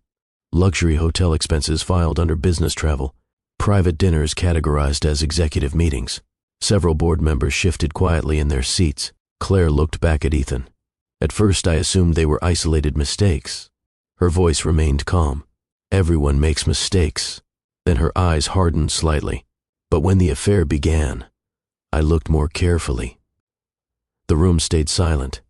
Luxury hotel expenses filed under business travel. Private dinners categorized as executive meetings. Several board members shifted quietly in their seats. Claire looked back at Ethan. "At first I assumed they were isolated mistakes." Her voice remained calm. "Everyone makes mistakes." Then her eyes hardened slightly. "But when the affair began, I looked more carefully." The room stayed silent.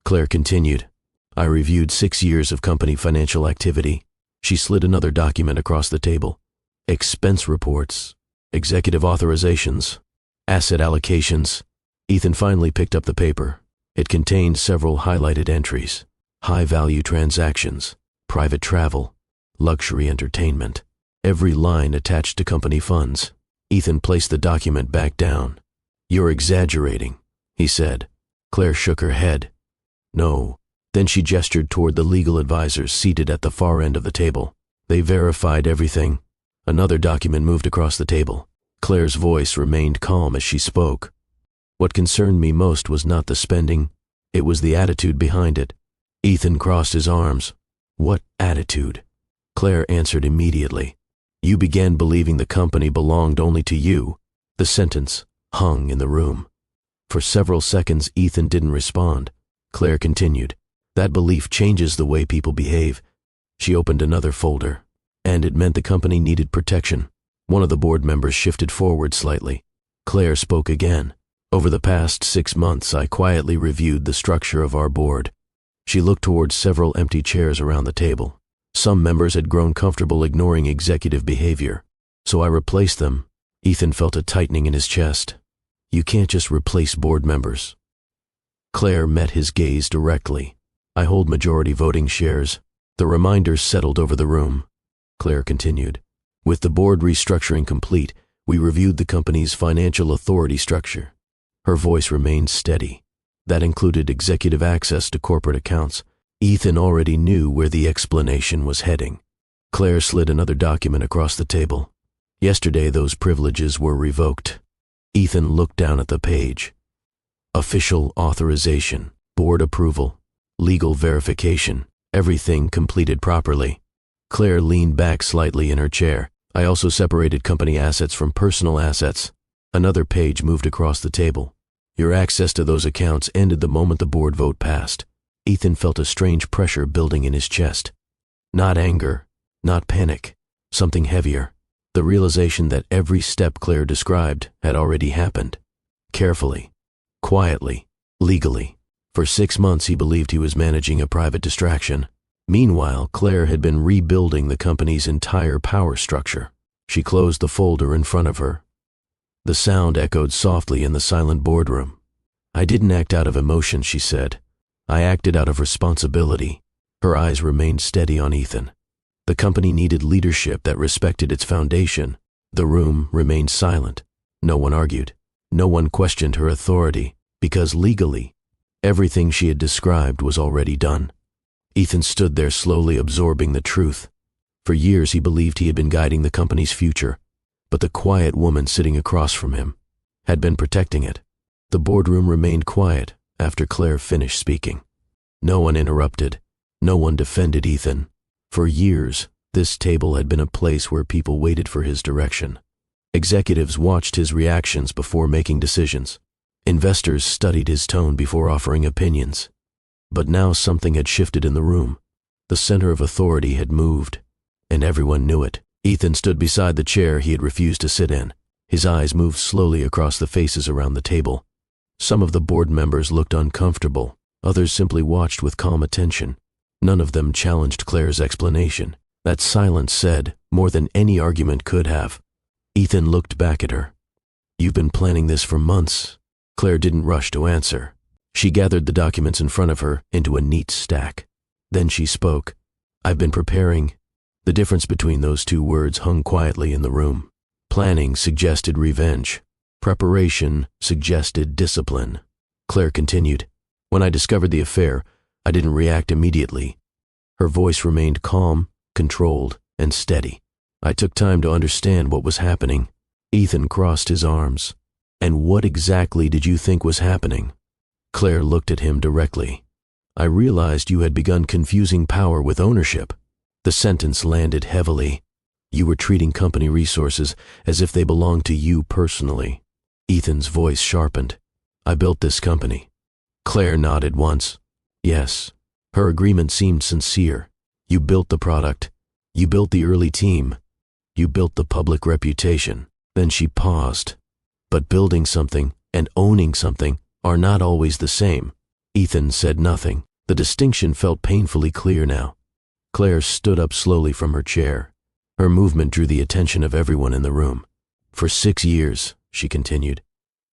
Claire continued. "I reviewed 6 years of company financial activity." She slid another document across the table. Expense reports, executive authorizations, asset allocations. Ethan finally picked up the paper. It contained several highlighted entries: high-value transactions, private travel, luxury entertainment. Every line attached to company funds. Ethan placed the document back down. "You're exaggerating," he said. Claire shook her head. "No." Then she gestured toward the legal advisors seated at the far end of the table. "They verified everything." Another document moved across the table. Claire's voice remained calm as she spoke. "What concerned me most was not the spending, it was the attitude behind it." Ethan crossed his arms. "What attitude?" Claire answered immediately. "You began believing the company belonged only to you." The sentence hung in the room. For several seconds, Ethan didn't respond. Claire continued. "That belief changes the way people behave." She opened another folder. "And it meant the company needed protection." One of the board members shifted forward slightly. Claire spoke again. "Over the past 6 months, I quietly reviewed the structure of our board." She looked towards several empty chairs around the table. Some members had grown comfortable ignoring executive behavior, so I replaced them. Ethan felt a tightening in his chest. "You can't just replace board members." Claire met his gaze directly. "I hold majority voting shares." The reminders settled over the room. Claire continued. "With the board restructuring complete, we reviewed the company's financial authority structure." Her voice remained steady. That included executive access to corporate accounts. Ethan already knew where the explanation was heading. Claire slid another document across the table. "Yesterday, those privileges were revoked." Ethan looked down at the page. "Official authorization, board approval, legal verification, everything completed properly." Claire leaned back slightly in her chair. "I also separated company assets from personal assets." Another page moved across the table. "Your access to those accounts ended the moment the board vote passed." Ethan felt a strange pressure building in his chest. Not anger, not panic, something heavier. The realization that every step Claire described had already happened. Carefully, quietly, legally. For 6 months he believed he was managing a private distraction. Meanwhile, Claire had been rebuilding the company's entire power structure. She closed the folder in front of her. The sound echoed softly in the silent boardroom. "I didn't act out of emotion," she said. "I acted out of responsibility." Her eyes remained steady on Ethan. The company needed leadership that respected its foundation. The room remained silent. No one argued. No one questioned her authority, because legally, everything she had described was already done. Ethan stood there slowly absorbing the truth. For years he believed he had been guiding the company's future, but the quiet woman sitting across from him had been protecting it. The boardroom remained quiet after Claire finished speaking. No one interrupted. No one defended Ethan. For years, this table had been a place where people waited for his direction. Executives watched his reactions before making decisions. Investors studied his tone before offering opinions. But now something had shifted in the room. The center of authority had moved, and everyone knew it. Ethan stood beside the chair he had refused to sit in. His eyes moved slowly across the faces around the table. Some of the board members looked uncomfortable. Others simply watched with calm attention. None of them challenged Claire's explanation. That silence said more than any argument could have. Ethan looked back at her. "You've been planning this for months." Claire didn't rush to answer. She gathered the documents in front of her into a neat stack. Then she spoke. "I've been preparing." The difference between those two words hung quietly in the room. Planning suggested revenge. Preparation suggested discipline. Claire continued. "When I discovered the affair, I didn't react immediately." Her voice remained calm, controlled, and steady. "I took time to understand what was happening." Ethan crossed his arms. "And what exactly did you think was happening?" Claire looked at him directly. "I realized you had begun confusing power with ownership." The sentence landed heavily. "You were treating company resources as if they belonged to you personally." Ethan's voice sharpened. "I built this company." Claire nodded once. "Yes." Her agreement seemed sincere. "You built the product. You built the early team. You built the public reputation." Then she paused. "But building something and owning something are not always the same." Ethan said nothing. The distinction felt painfully clear now. Claire stood up slowly from her chair. Her movement drew the attention of everyone in the room. For 6 years, she continued,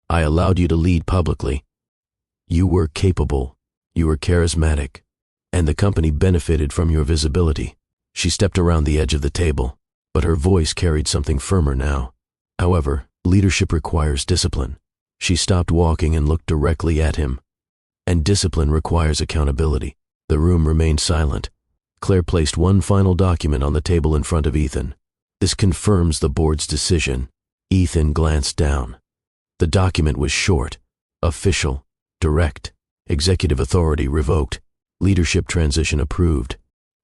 I allowed you to lead publicly. You were capable, you were charismatic, and the company benefited from your visibility. She stepped around the edge of the table, but her voice carried something firmer now. However, leadership requires discipline. She stopped walking and looked directly at him. And discipline requires accountability. The room remained silent. Claire placed one final document on the table in front of Ethan. This confirms the board's decision. Ethan glanced down. The document was short, official, direct, executive authority revoked, leadership transition approved.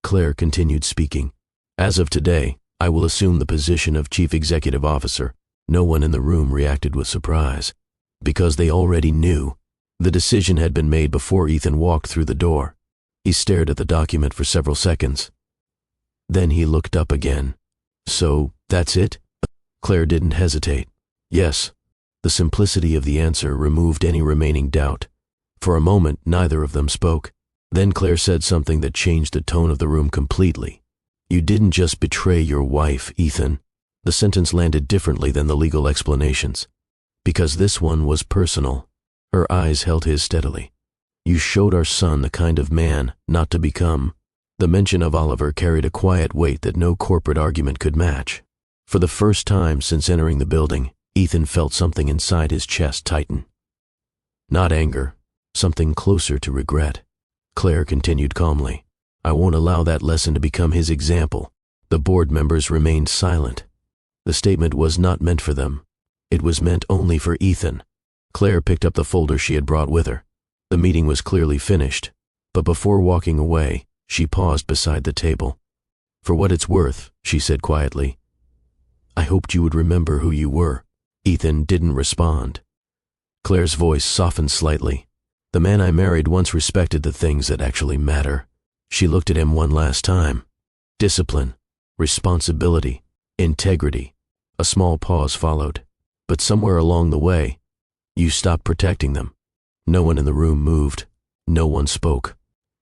Claire continued speaking. As of today, I will assume the position of Chief Executive Officer. No one in the room reacted with surprise, because they already knew. The decision had been made before Ethan walked through the door. He stared at the document for several seconds. Then he looked up again. So, that's it? Claire didn't hesitate. Yes. The simplicity of the answer removed any remaining doubt. For a moment, neither of them spoke. Then Claire said something that changed the tone of the room completely. You didn't just betray your wife, Ethan. The sentence landed differently than the legal explanations. Because this one was personal. Her eyes held his steadily. You showed our son the kind of man not to become. The mention of Oliver carried a quiet weight that no corporate argument could match. For the first time since entering the building, Ethan felt something inside his chest tighten. Not anger, something closer to regret. Claire continued calmly. I won't allow that lesson to become his example. The board members remained silent. The statement was not meant for them. It was meant only for Ethan. Claire picked up the folder she had brought with her. The meeting was clearly finished, but before walking away, she paused beside the table. For what it's worth, she said quietly, I hoped you would remember who you were. Ethan didn't respond. Claire's voice softened slightly. The man I married once respected the things that actually matter. She looked at him one last time. Discipline, responsibility, integrity. A small pause followed. But somewhere along the way, you stopped protecting them. No one in the room moved. No one spoke.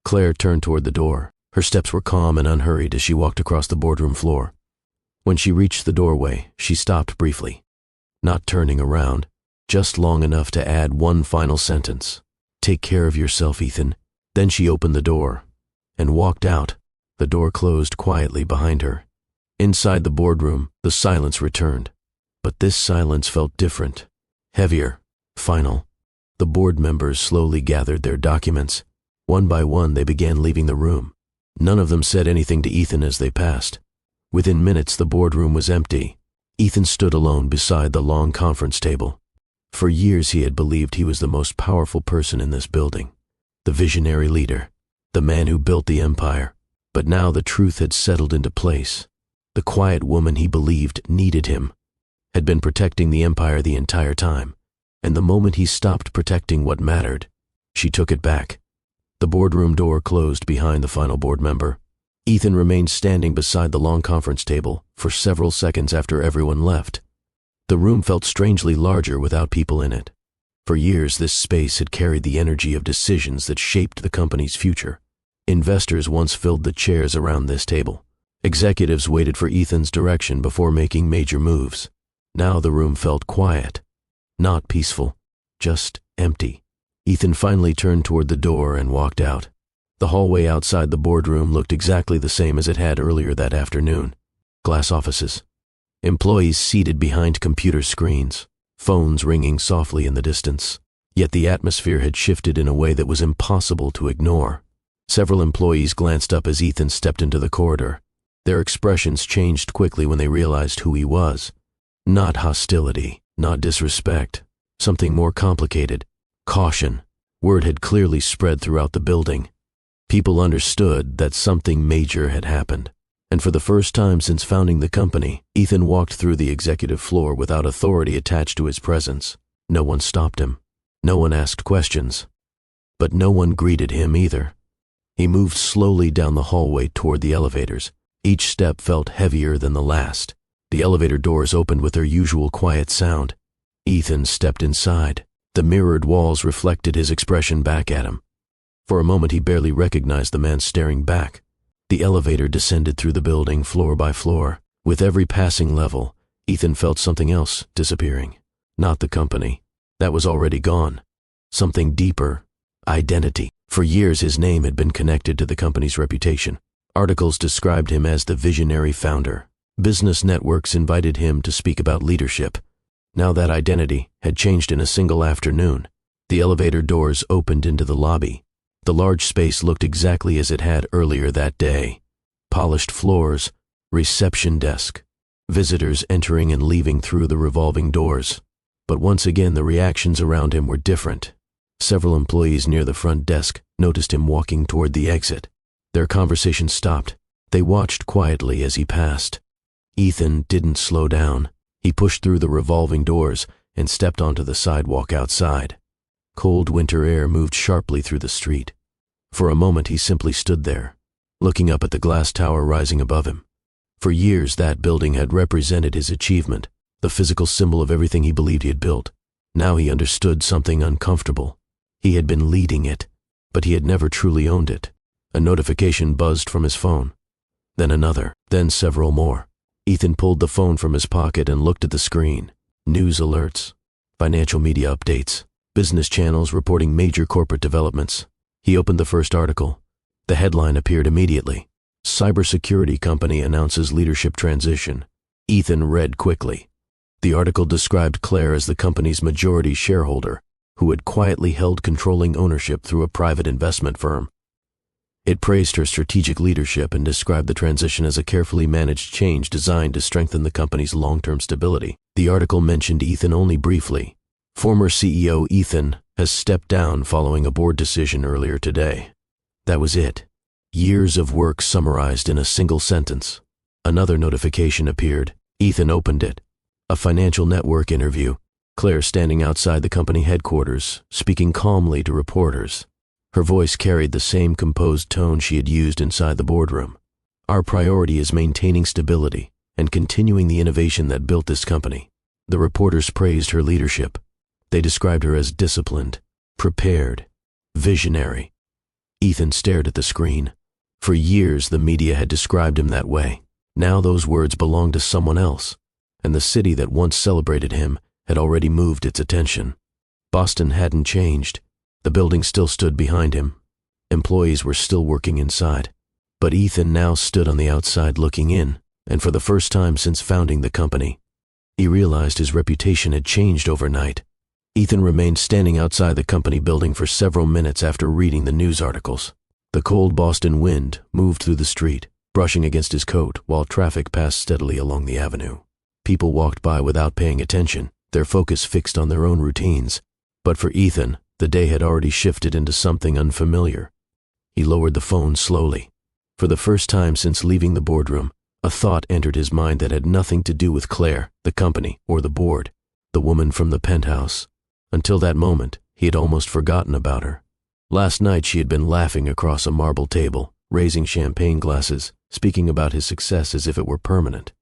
Claire turned toward the door. Her steps were calm and unhurried as she walked across the boardroom floor. When she reached the doorway, she stopped briefly, not turning around, just long enough to add one final sentence. Take care of yourself, Ethan. Then she opened the door and walked out. The door closed quietly behind her. Inside the boardroom, the silence returned. But this silence felt different, heavier, final. The board members slowly gathered their documents. One by one, they began leaving the room. None of them said anything to Ethan as they passed. Within minutes, the boardroom was empty. Ethan stood alone beside the long conference table. For years, he had believed he was the most powerful person in this building, the visionary leader, the man who built the empire. But now the truth had settled into place. The quiet woman he believed needed him had been protecting the empire the entire time. And the moment he stopped protecting what mattered, she took it back. The boardroom door closed behind the final board member. Ethan remained standing beside the long conference table for several seconds after everyone left. The room felt strangely larger without people in it. For years, this space had carried the energy of decisions that shaped the company's future. Investors once filled the chairs around this table. Executives waited for Ethan's direction before making major moves. Now the room felt quiet. Not peaceful, just empty. Ethan finally turned toward the door and walked out. The hallway outside the boardroom looked exactly the same as it had earlier that afternoon. Glass offices. Employees seated behind computer screens, phones ringing softly in the distance. Yet the atmosphere had shifted in a way that was impossible to ignore. Several employees glanced up as Ethan stepped into the corridor. Their expressions changed quickly when they realized who he was. Not hostility. Not disrespect, something more complicated. Caution. Word had clearly spread throughout the building. People understood that something major had happened. And for the first time since founding the company, Ethan walked through the executive floor without authority attached to his presence. No one stopped him. No one asked questions. But no one greeted him either. He moved slowly down the hallway toward the elevators. Each step felt heavier than the last. The elevator doors opened with their usual quiet sound. Ethan stepped inside. The mirrored walls reflected his expression back at him. For a moment, he barely recognized the man staring back. The elevator descended through the building floor by floor. With every passing level, Ethan felt something else disappearing. Not the company. That was already gone. Something deeper. Identity. For years his name had been connected to the company's reputation. Articles described him as the visionary founder. Business networks invited him to speak about leadership. Now that identity had changed in a single afternoon. The elevator doors opened into the lobby. The large space looked exactly as it had earlier that day. Polished floors, reception desk, visitors entering and leaving through the revolving doors. But once again the reactions around him were different. Several employees near the front desk noticed him walking toward the exit. Their conversation stopped. They watched quietly as he passed. Ethan didn't slow down. He pushed through the revolving doors and stepped onto the sidewalk outside. Cold winter air moved sharply through the street. For a moment he simply stood there, looking up at the glass tower rising above him. For years that building had represented his achievement, the physical symbol of everything he believed he had built. Now he understood something uncomfortable. He had been leading it, but he had never truly owned it. A notification buzzed from his phone. Then another, then several more. Ethan pulled the phone from his pocket and looked at the screen. News alerts, financial media updates, business channels reporting major corporate developments. He opened the first article. The headline appeared immediately. Cybersecurity company announces leadership transition. Ethan read quickly. The article described Claire as the company's majority shareholder, who had quietly held controlling ownership through a private investment firm. It praised her strategic leadership and described the transition as a carefully managed change designed to strengthen the company's long-term stability. The article mentioned Ethan only briefly. Former CEO Ethan has stepped down following a board decision earlier today. That was it. Years of work summarized in a single sentence. Another notification appeared. Ethan opened it. A financial network interview. Claire standing outside the company headquarters, speaking calmly to reporters. Her voice carried the same composed tone she had used inside the boardroom. Our priority is maintaining stability and continuing the innovation that built this company. The reporters praised her leadership. They described her as disciplined, prepared, visionary. Ethan stared at the screen. For years the media had described him that way. Now those words belonged to someone else, and the city that once celebrated him had already moved its attention. Boston hadn't changed. The building still stood behind him. Employees were still working inside. But Ethan now stood on the outside looking in, and for the first time since founding the company, he realized his reputation had changed overnight. Ethan remained standing outside the company building for several minutes after reading the news articles. The cold Boston wind moved through the street, brushing against his coat while traffic passed steadily along the avenue. People walked by without paying attention, their focus fixed on their own routines. But for Ethan, the day had already shifted into something unfamiliar. He lowered the phone slowly. For the first time since leaving the boardroom, a thought entered his mind that had nothing to do with Claire, the company, or the board, the woman from the penthouse. Until that moment, he had almost forgotten about her. Last night she had been laughing across a marble table, raising champagne glasses, speaking about his success as if it were permanent.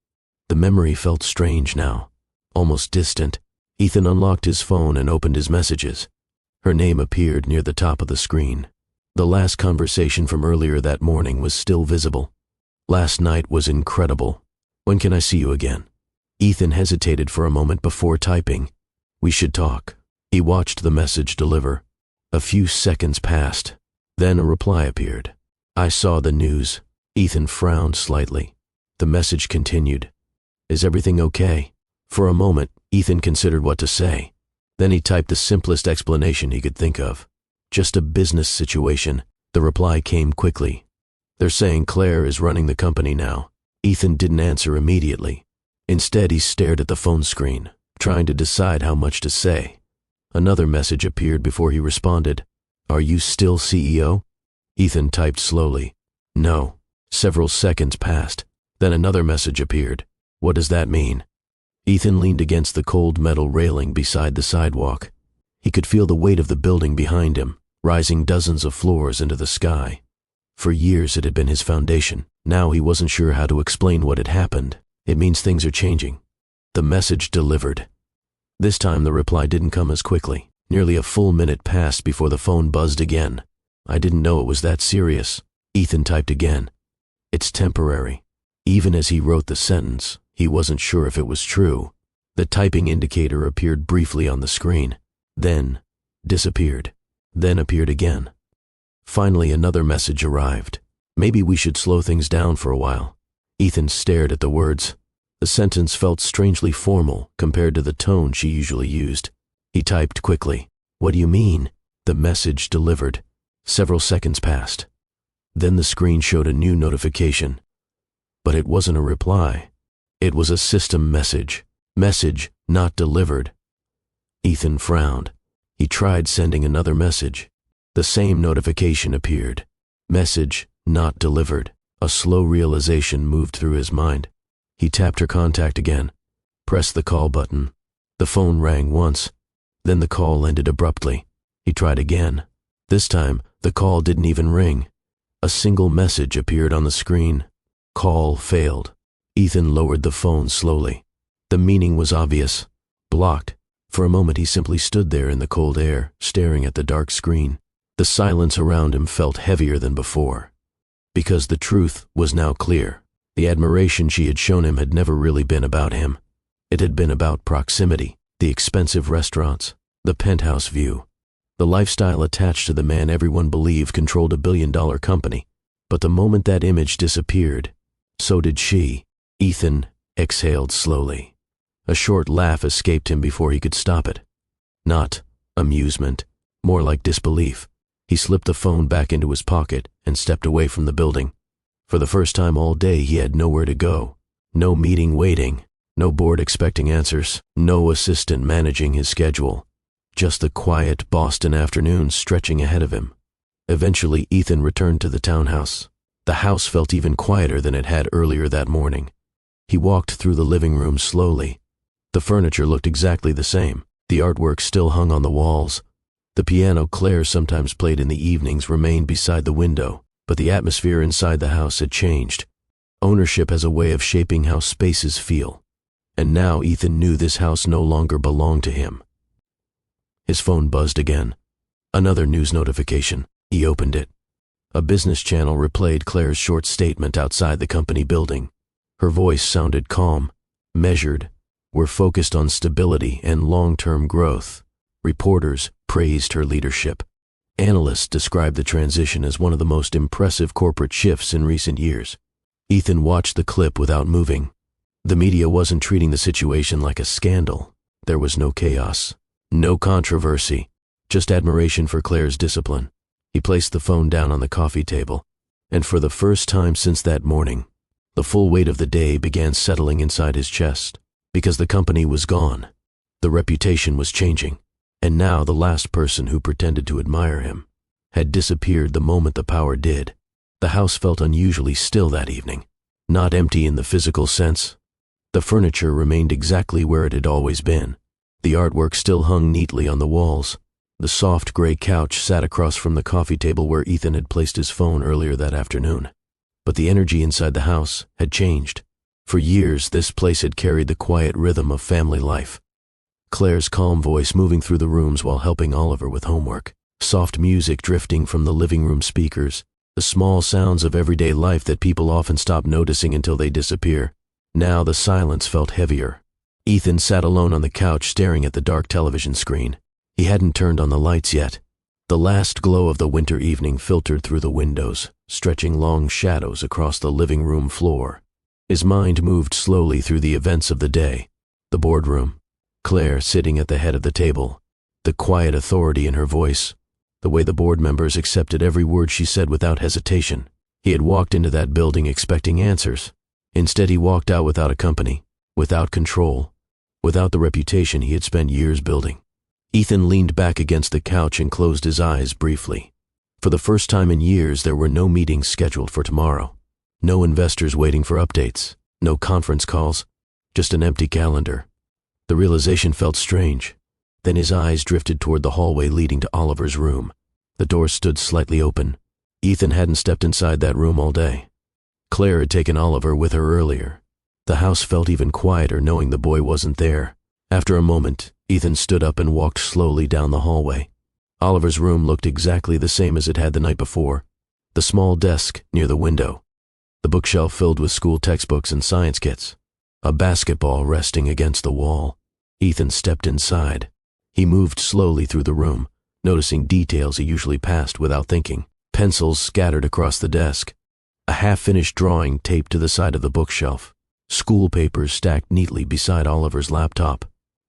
The memory felt strange now, almost distant. Ethan unlocked his phone and opened his messages. Her name appeared near the top of the screen. The last conversation from earlier that morning was still visible. Last night was incredible. When can I see you again? Ethan hesitated for a moment before typing. We should talk. He watched the message deliver. A few seconds passed. Then a reply appeared. I saw the news. Ethan frowned slightly. The message continued. Is everything okay? For a moment, Ethan considered what to say. Then he typed the simplest explanation he could think of. Just a business situation. The reply came quickly. They're saying Claire is running the company now. Ethan didn't answer immediately. Instead, he stared at the phone screen, trying to decide how much to say. Another message appeared before he responded. Are you still CEO? Ethan typed slowly. No. Several seconds passed. Then another message appeared. What does that mean? Ethan leaned against the cold metal railing beside the sidewalk. He could feel the weight of the building behind him, rising dozens of floors into the sky. For years it had been his foundation. Now he wasn't sure how to explain what had happened. It means things are changing. The message delivered. This time the reply didn't come as quickly. Nearly a full minute passed before the phone buzzed again. I didn't know it was that serious. Ethan typed again. It's temporary. Even as he wrote the sentence, he wasn't sure if it was true. The typing indicator appeared briefly on the screen, then disappeared, then appeared again. Finally, another message arrived. Maybe we should slow things down for a while. Ethan stared at the words. The sentence felt strangely formal compared to the tone she usually used. He typed quickly. What do you mean? The message delivered. Several seconds passed. Then the screen showed a new notification. But it wasn't a reply. It was a system message. Message not delivered. Ethan frowned. He tried sending another message. The same notification appeared. Message not delivered. A slow realization moved through his mind. He tapped her contact again, pressed the call button. The phone rang once, then the call ended abruptly. He tried again. This time, the call didn't even ring. A single message appeared on the screen. Call failed. Ethan lowered the phone slowly. The meaning was obvious. Blocked. For a moment he simply stood there in the cold air, staring at the dark screen. The silence around him felt heavier than before. Because the truth was now clear. The admiration she had shown him had never really been about him. It had been about proximity, the expensive restaurants, the penthouse view, the lifestyle attached to the man everyone believed controlled a billion-dollar company. But the moment that image disappeared, so did she. Ethan exhaled slowly. A short laugh escaped him before he could stop it. Not amusement, more like disbelief. He slipped the phone back into his pocket and stepped away from the building. For the first time all day, he had nowhere to go. No meeting waiting, no board expecting answers, no assistant managing his schedule. Just the quiet Boston afternoon stretching ahead of him. Eventually, Ethan returned to the townhouse. The house felt even quieter than it had earlier that morning. He walked through the living room slowly. The furniture looked exactly the same. The artwork still hung on the walls. The piano Claire sometimes played in the evenings remained beside the window, but the atmosphere inside the house had changed. Ownership has a way of shaping how spaces feel. And now Ethan knew this house no longer belonged to him. His phone buzzed again. Another news notification. He opened it. A business channel replayed Claire's short statement outside the company building. Her voice sounded calm, measured. We're focused on stability and long-term growth. Reporters praised her leadership. Analysts described the transition as one of the most impressive corporate shifts in recent years. Ethan watched the clip without moving. The media wasn't treating the situation like a scandal. There was no chaos, no controversy, just admiration for Claire's discipline. He placed the phone down on the coffee table, and for the first time since that morning, the full weight of the day began settling inside his chest. Because the company was gone, the reputation was changing, and now the last person who pretended to admire him had disappeared the moment the power did. The house felt unusually still that evening, not empty in the physical sense. The furniture remained exactly where it had always been. The artwork still hung neatly on the walls. The soft gray couch sat across from the coffee table where Ethan had placed his phone earlier that afternoon. But the energy inside the house had changed. For years, this place had carried the quiet rhythm of family life. Claire's calm voice moving through the rooms while helping Oliver with homework. Soft music drifting from the living room speakers. The small sounds of everyday life that people often stop noticing until they disappear. Now the silence felt heavier. Ethan sat alone on the couch staring at the dark television screen. He hadn't turned on the lights yet. The last glow of the winter evening filtered through the windows, stretching long shadows across the living room floor. His mind moved slowly through the events of the day. The boardroom. Claire sitting at the head of the table. The quiet authority in her voice. The way the board members accepted every word she said without hesitation. He had walked into that building expecting answers. Instead, he walked out without a company, without control, without the reputation he had spent years building. Ethan leaned back against the couch and closed his eyes briefly. For the first time in years, there were no meetings scheduled for tomorrow. No investors waiting for updates. No conference calls. Just an empty calendar. The realization felt strange. Then his eyes drifted toward the hallway leading to Oliver's room. The door stood slightly open. Ethan hadn't stepped inside that room all day. Claire had taken Oliver with her earlier. The house felt even quieter knowing the boy wasn't there. After a moment, Ethan stood up and walked slowly down the hallway. Oliver's room looked exactly the same as it had the night before. The small desk near the window. The bookshelf filled with school textbooks and science kits. A basketball resting against the wall. Ethan stepped inside. He moved slowly through the room, noticing details he usually passed without thinking. Pencils scattered across the desk. A half-finished drawing taped to the side of the bookshelf. School papers stacked neatly beside Oliver's laptop.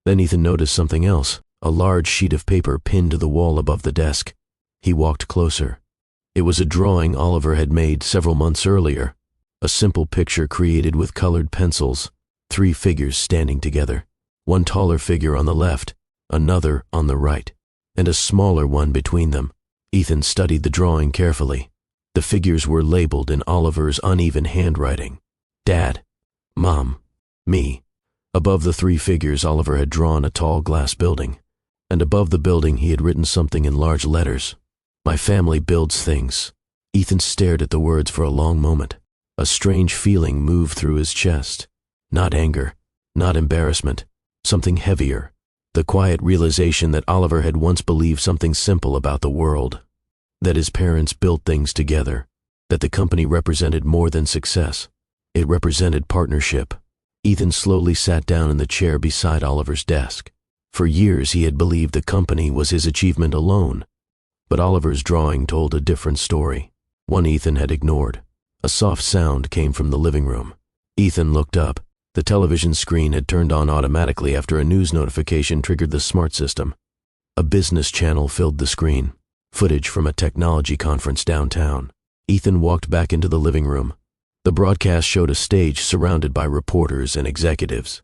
Then Ethan noticed something else, a large sheet of paper pinned to the wall above the desk. He walked closer. It was a drawing Oliver had made several months earlier. A simple picture created with colored pencils. 3 figures standing together. One taller figure on the left, another on the right, and a smaller one between them. Ethan studied the drawing carefully. The figures were labeled in Oliver's uneven handwriting. Dad, Mom, me. Above the 3 figures, Oliver had drawn a tall glass building, and above the building he had written something in large letters. My family builds things. Ethan stared at the words for a long moment. A strange feeling moved through his chest. Not anger, not embarrassment, something heavier. The quiet realization that Oliver had once believed something simple about the world. That his parents built things together. That the company represented more than success. It represented partnership. Ethan slowly sat down in the chair beside Oliver's desk. For years he had believed the company was his achievement alone. But Oliver's drawing told a different story. One Ethan had ignored. A soft sound came from the living room. Ethan looked up. The television screen had turned on automatically after a news notification triggered the smart system. A business channel filled the screen. Footage from a technology conference downtown. Ethan walked back into the living room. The broadcast showed a stage surrounded by reporters and executives.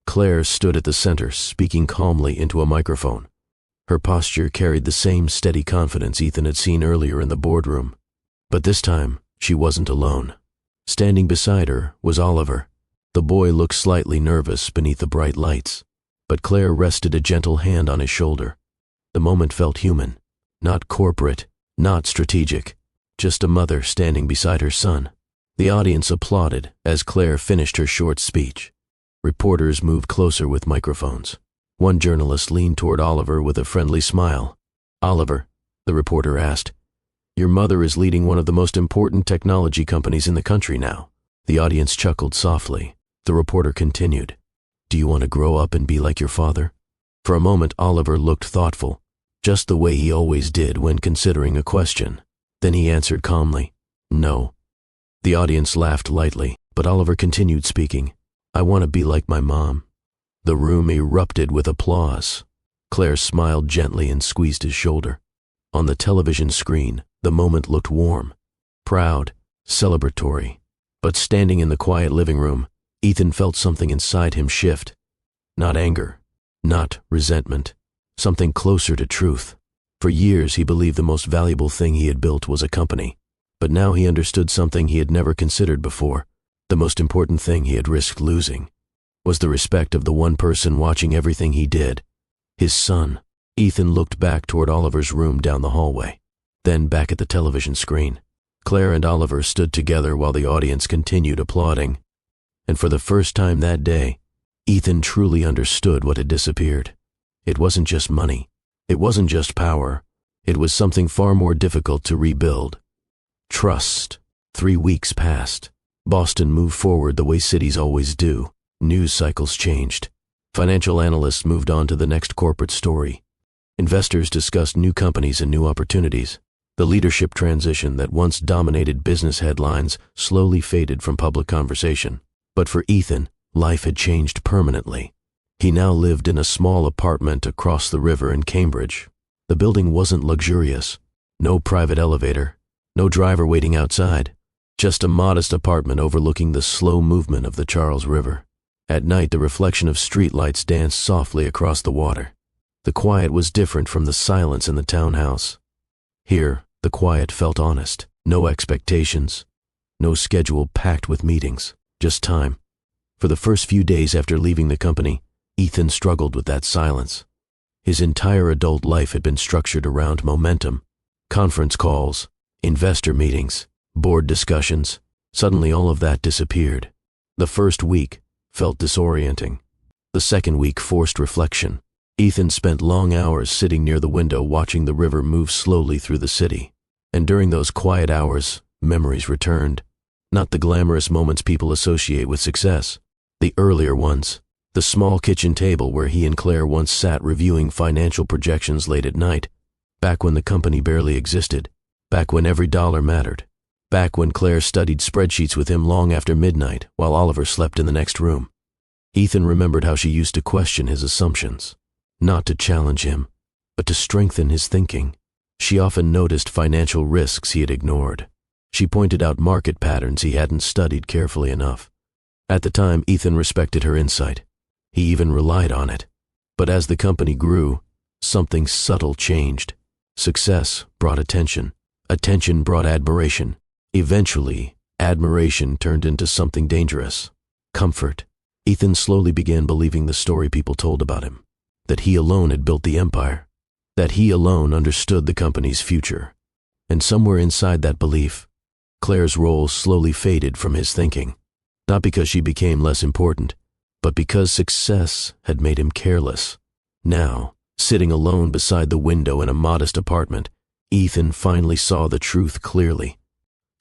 Claire stood at the center, speaking calmly into a microphone. Her posture carried the same steady confidence Ethan had seen earlier in the boardroom. But this time, she wasn't alone. Standing beside her was Oliver. The boy looked slightly nervous beneath the bright lights, but Claire rested a gentle hand on his shoulder. The moment felt human, not corporate, not strategic, just a mother standing beside her son. The audience applauded as Claire finished her short speech. Reporters moved closer with microphones. One journalist leaned toward Oliver with a friendly smile. "Oliver," the reporter asked, "your mother is leading one of the most important technology companies in the country now." The audience chuckled softly. The reporter continued, "Do you want to grow up and be like your father?" For a moment, Oliver looked thoughtful, just the way he always did when considering a question. Then he answered calmly, "No." The audience laughed lightly, but Oliver continued speaking, "I want to be like my mom." The room erupted with applause. Claire smiled gently and squeezed his shoulder. On the television screen, the moment looked warm, proud, celebratory. But standing in the quiet living room, Ethan felt something inside him shift. Not anger, not resentment, something closer to truth. For years he believed the most valuable thing he had built was a company. But now he understood something he had never considered before. The most important thing he had risked losing was the respect of the one person watching everything he did, his son. Ethan looked back toward Oliver's room down the hallway, then back at the television screen. Claire and Oliver stood together while the audience continued applauding. And for the first time that day, Ethan truly understood what had disappeared. It wasn't just money. It wasn't just power. It was something far more difficult to rebuild. Trust. 3 weeks passed. Boston moved forward the way cities always do. News cycles changed. Financial analysts moved on to the next corporate story. Investors discussed new companies and new opportunities. The leadership transition that once dominated business headlines slowly faded from public conversation. But for Ethan, life had changed permanently. He now lived in a small apartment across the river in Cambridge. The building wasn't luxurious. No private elevator. No driver waiting outside. Just a modest apartment overlooking the slow movement of the Charles River. At night, the reflection of streetlights danced softly across the water. The quiet was different from the silence in the townhouse. Here, the quiet felt honest. No expectations. No schedule packed with meetings. Just time. For the first few days after leaving the company, Ethan struggled with that silence. His entire adult life had been structured around momentum. Conference calls, investor meetings, board discussions. Suddenly all of that disappeared. The first week felt disorienting. The second week forced reflection. Ethan spent long hours sitting near the window watching the river move slowly through the city. And during those quiet hours, memories returned. Not the glamorous moments people associate with success. The earlier ones. The small kitchen table where he and Claire once sat reviewing financial projections late at night. Back when the company barely existed. Back when every dollar mattered. Back when Claire studied spreadsheets with him long after midnight while Oliver slept in the next room. Ethan remembered how she used to question his assumptions. Not to challenge him, but to strengthen his thinking. She often noticed financial risks he had ignored. She pointed out market patterns he hadn't studied carefully enough. At the time, Ethan respected her insight. He even relied on it. But as the company grew, something subtle changed. Success brought attention. Attention brought admiration. Eventually, admiration turned into something dangerous. Comfort. Ethan slowly began believing the story people told about him. That he alone had built the empire. That he alone understood the company's future. And somewhere inside that belief, Claire's role slowly faded from his thinking. Not because she became less important, but because success had made him careless. Now, sitting alone beside the window in a modest apartment, Ethan finally saw the truth clearly.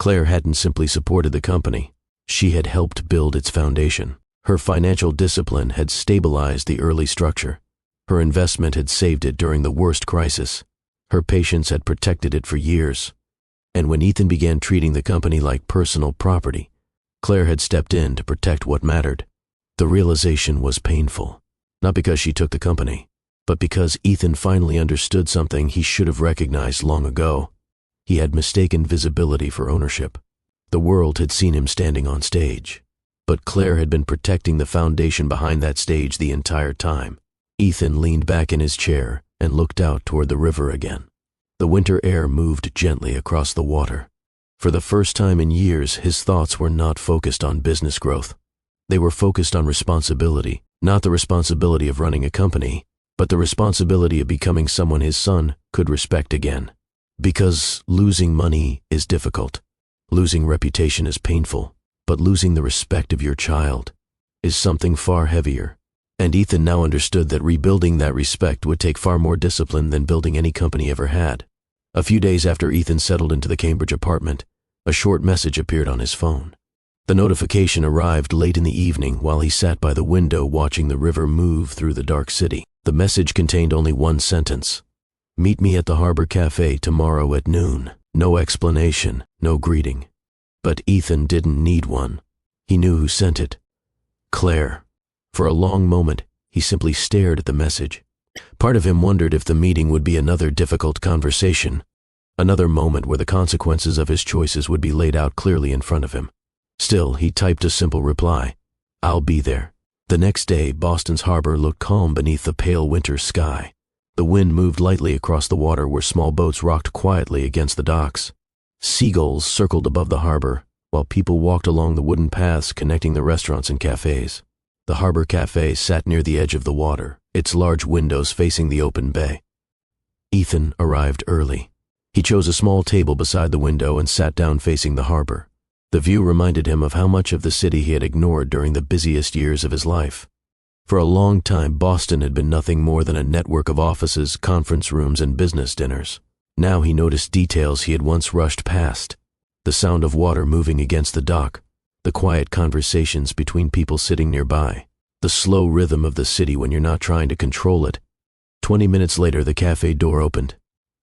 Claire hadn't simply supported the company. She had helped build its foundation. Her financial discipline had stabilized the early structure. Her investment had saved it during the worst crisis. Her patience had protected it for years. And when Ethan began treating the company like personal property, Claire had stepped in to protect what mattered. The realization was painful, not because she took the company, but because Ethan finally understood something he should have recognized long ago. He had mistaken visibility for ownership. The world had seen him standing on stage, but Claire had been protecting the foundation behind that stage the entire time. Ethan leaned back in his chair and looked out toward the river again. The winter air moved gently across the water. For the first time in years, his thoughts were not focused on business growth. They were focused on responsibility, not the responsibility of running a company, but the responsibility of becoming someone his son could respect again. Because losing money is difficult. Losing reputation is painful, but losing the respect of your child is something far heavier. And Ethan now understood that rebuilding that respect would take far more discipline than building any company ever had. A few days after Ethan settled into the Cambridge apartment, a short message appeared on his phone. The notification arrived late in the evening while he sat by the window watching the river move through the dark city. The message contained only one sentence. "Meet me at the Harbor Cafe tomorrow at noon." No explanation, no greeting. But Ethan didn't need one. He knew who sent it. Claire. For a long moment, he simply stared at the message. Part of him wondered if the meeting would be another difficult conversation, another moment where the consequences of his choices would be laid out clearly in front of him. Still, he typed a simple reply. "I'll be there." The next day, Boston's harbor looked calm beneath the pale winter sky. The wind moved lightly across the water where small boats rocked quietly against the docks. Seagulls circled above the harbor, while people walked along the wooden paths connecting the restaurants and cafes. The Harbor Cafe sat near the edge of the water, its large windows facing the open bay. Ethan arrived early. He chose a small table beside the window and sat down facing the harbor. The view reminded him of how much of the city he had ignored during the busiest years of his life. For a long time, Boston had been nothing more than a network of offices, conference rooms, and business dinners. Now he noticed details he had once rushed past. The sound of water moving against the dock, the quiet conversations between people sitting nearby, the slow rhythm of the city when you're not trying to control it. 20 minutes later, the cafe door opened.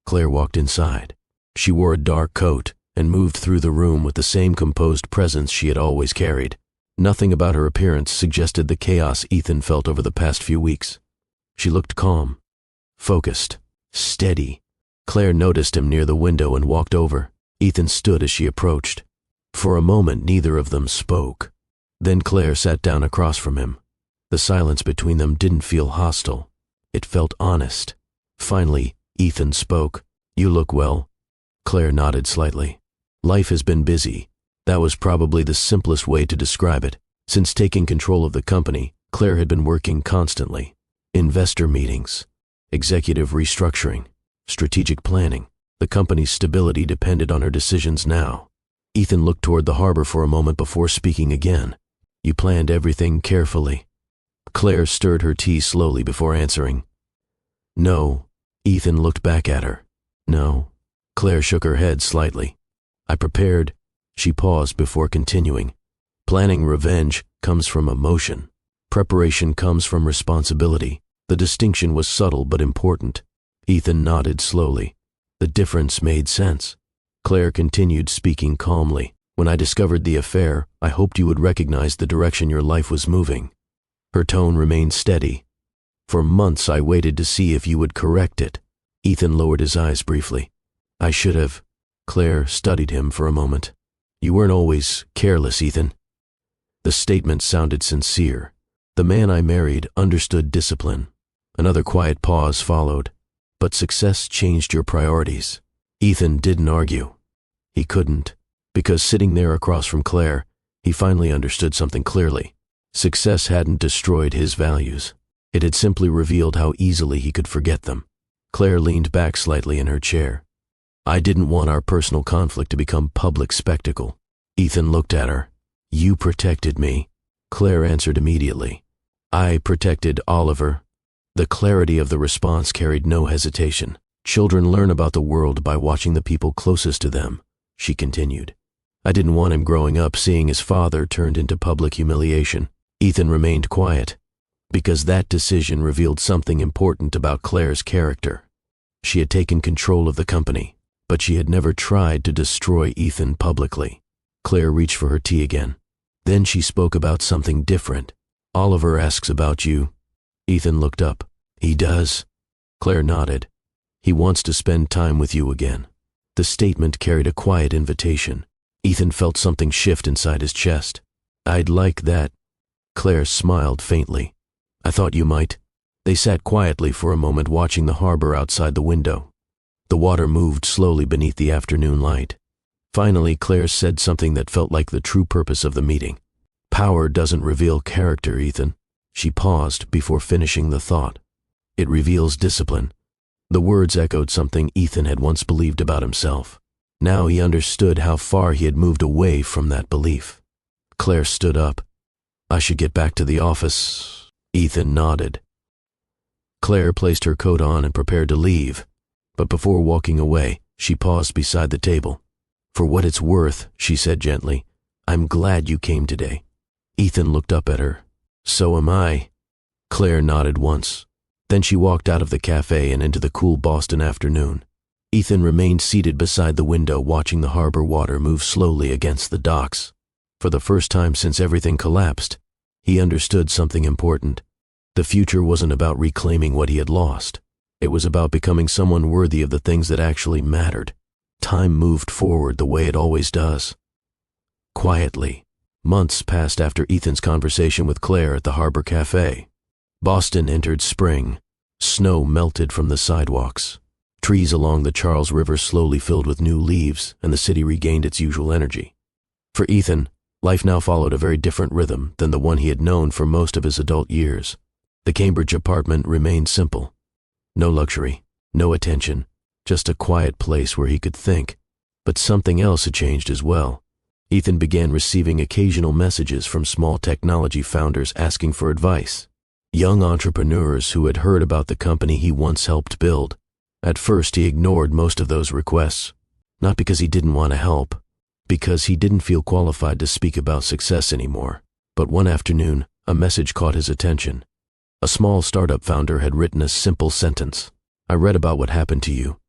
Claire walked inside. She wore a dark coat and moved through the room with the same composed presence she had always carried. Nothing about her appearance suggested the chaos Ethan felt over the past few weeks. She looked calm, focused, steady. Claire noticed him near the window and walked over. Ethan stood as she approached. For a moment, neither of them spoke. Then Claire sat down across from him. The silence between them didn't feel hostile. It felt honest. Finally, Ethan spoke. "You look well." Claire nodded slightly. "Life has been busy." That was probably the simplest way to describe it. Since taking control of the company, Claire had been working constantly. Investor meetings, executive restructuring, strategic planning. The company's stability depended on her decisions now. Ethan looked toward the harbor for a moment before speaking again. "You planned everything carefully." Claire stirred her tea slowly before answering. "No." Ethan looked back at her. "No." Claire shook her head slightly. "I prepared." She paused before continuing. Planning revenge comes from emotion. Preparation comes from responsibility. The distinction was subtle but important. Ethan nodded slowly. The difference made sense. Claire continued, speaking calmly. When I discovered the affair, I hoped you would recognize the direction your life was moving. Her tone remained steady. For months I waited to see if you would correct it. Ethan lowered his eyes briefly. I should have. Claire studied him for a moment. You weren't always careless, Ethan. The statement sounded sincere. The man I married understood discipline. Another quiet pause followed. But success changed your priorities. Ethan didn't argue. He couldn't, because sitting there across from Claire, he finally understood something clearly. Success hadn't destroyed his values. It had simply revealed how easily he could forget them. Claire leaned back slightly in her chair. I didn't want our personal conflict to become public spectacle. Ethan looked at her. You protected me. Claire answered immediately. I protected Oliver. The clarity of the response carried no hesitation. Children learn about the world by watching the people closest to them, she continued. I didn't want him growing up seeing his father turned into public humiliation. Ethan remained quiet, because that decision revealed something important about Claire's character. She had taken control of the company, but she had never tried to destroy Ethan publicly. Claire reached for her tea again. Then she spoke about something different. Oliver asks about you. Ethan looked up. He does? Claire nodded. He wants to spend time with you again. The statement carried a quiet invitation. Ethan felt something shift inside his chest. I'd like that. Claire smiled faintly. I thought you might. They sat quietly for a moment, watching the harbor outside the window. The water moved slowly beneath the afternoon light. Finally, Claire said something that felt like the true purpose of the meeting. Power doesn't reveal character, Ethan. She paused before finishing the thought. It reveals discipline. The words echoed something Ethan had once believed about himself. Now he understood how far he had moved away from that belief. Claire stood up. I should get back to the office. Ethan nodded. Claire placed her coat on and prepared to leave, but before walking away, she paused beside the table. For what it's worth, she said gently, I'm glad you came today. Ethan looked up at her. So am I. Claire nodded once. Then she walked out of the cafe and into the cool Boston afternoon. Ethan remained seated beside the window, watching the harbor water move slowly against the docks. For the first time since everything collapsed, he understood something important. The future wasn't about reclaiming what he had lost. It was about becoming someone worthy of the things that actually mattered. Time moved forward the way it always does. Quietly, months passed after Ethan's conversation with Claire at the Harbor Cafe. Boston entered spring. Snow melted from the sidewalks. Trees along the Charles River slowly filled with new leaves, and the city regained its usual energy. For Ethan, life now followed a very different rhythm than the one he had known for most of his adult years. The Cambridge apartment remained simple. No luxury, no attention, just a quiet place where he could think. But something else had changed as well. Ethan began receiving occasional messages from small technology founders asking for advice. Young entrepreneurs who had heard about the company he once helped build. At first he ignored most of those requests, not because he didn't want to help, because he didn't feel qualified to speak about success anymore. But one afternoon, a message caught his attention. A small startup founder had written a simple sentence. I read about what happened to you.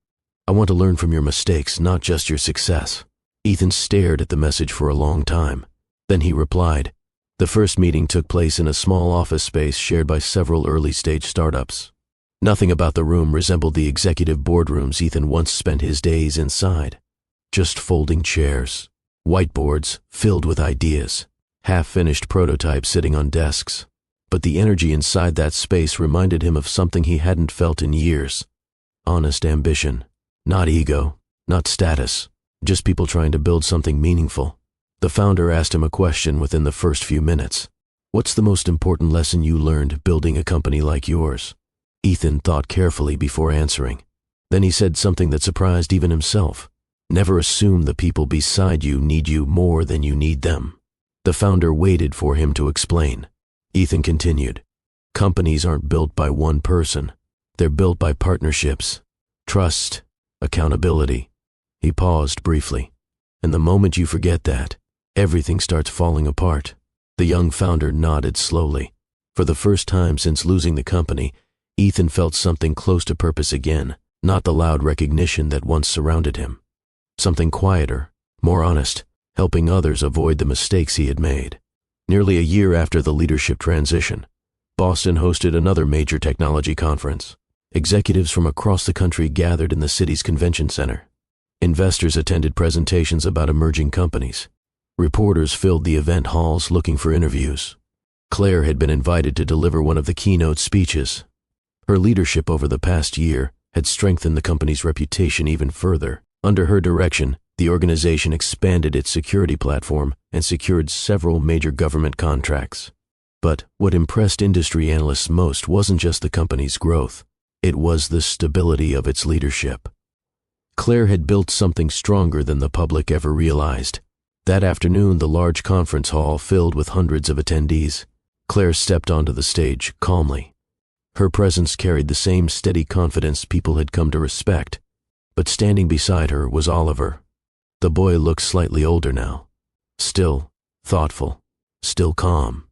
I want to learn from your mistakes, not just your success. Ethan stared at the message for a long time. Then he replied. The first meeting took place in a small office space shared by several early-stage startups. Nothing about the room resembled the executive boardrooms Ethan once spent his days inside. Just folding chairs, whiteboards filled with ideas, half-finished prototypes sitting on desks. But the energy inside that space reminded him of something he hadn't felt in years. Honest ambition. Not ego, not status, just people trying to build something meaningful. The founder asked him a question within the first few minutes. What's the most important lesson you learned building a company like yours? Ethan thought carefully before answering. Then he said something that surprised even himself. Never assume the people beside you need you more than you need them. The founder waited for him to explain. Ethan continued. Companies aren't built by one person. They're built by partnerships, trust, accountability. He paused briefly. And the moment you forget that, everything starts falling apart. The young founder nodded slowly. For the first time since losing the company, Ethan felt something close to purpose again, not the loud recognition that once surrounded him. Something quieter, more honest, helping others avoid the mistakes he had made. Nearly a year after the leadership transition, Boston hosted another major technology conference. Executives from across the country gathered in the city's convention center. Investors attended presentations about emerging companies. Reporters filled the event halls looking for interviews. Claire had been invited to deliver one of the keynote speeches. Her leadership over the past year had strengthened the company's reputation even further. Under her direction, the organization expanded its security platform and secured several major government contracts. But what impressed industry analysts most wasn't just the company's growth. It was the stability of its leadership. Claire had built something stronger than the public ever realized. That afternoon, the large conference hall filled with hundreds of attendees. Claire stepped onto the stage calmly. Her presence carried the same steady confidence people had come to respect. But standing beside her was Oliver. The boy looked slightly older now. Still thoughtful, still calm,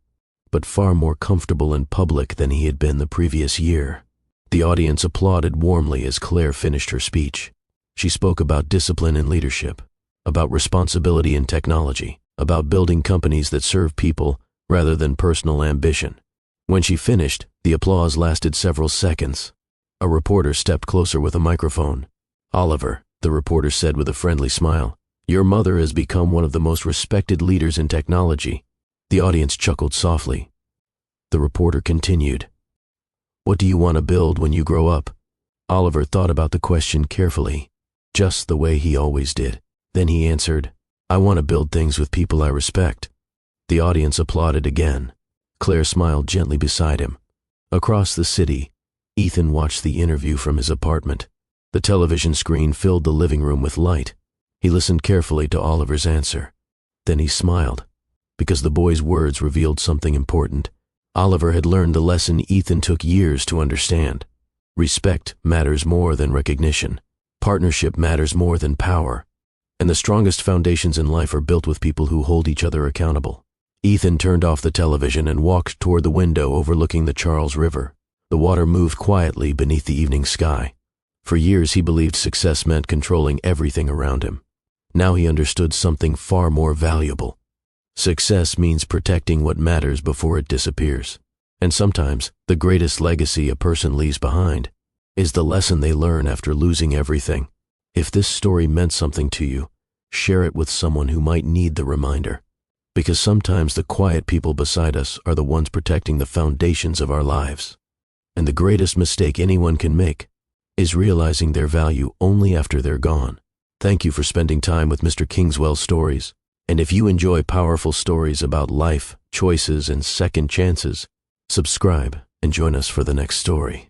but far more comfortable in public than he had been the previous year. The audience applauded warmly as Claire finished her speech. She spoke about discipline and leadership, about responsibility in technology, about building companies that serve people rather than personal ambition. When she finished, the applause lasted several seconds. A reporter stepped closer with a microphone. "Oliver," the reporter said with a friendly smile, "your mother has become one of the most respected leaders in technology." The audience chuckled softly. The reporter continued, "What do you want to build when you grow up?" Oliver thought about the question carefully, just the way he always did. Then he answered, "I want to build things with people I respect." The audience applauded again. Claire smiled gently beside him. Across the city, Ethan watched the interview from his apartment. The television screen filled the living room with light. He listened carefully to Oliver's answer. Then he smiled, because the boy's words revealed something important. Oliver had learned the lesson Ethan took years to understand. Respect matters more than recognition. Partnership matters more than power. And the strongest foundations in life are built with people who hold each other accountable. Ethan turned off the television and walked toward the window overlooking the Charles River. The water moved quietly beneath the evening sky. For years he believed success meant controlling everything around him. Now he understood something far more valuable. Success means protecting what matters before it disappears. And sometimes, the greatest legacy a person leaves behind is the lesson they learn after losing everything. If this story meant something to you, share it with someone who might need the reminder. Because sometimes the quiet people beside us are the ones protecting the foundations of our lives. And the greatest mistake anyone can make is realizing their value only after they're gone. Thank you for spending time with Mr. Kingswell Stories. And if you enjoy powerful stories about life, choices, and second chances, subscribe and join us for the next story.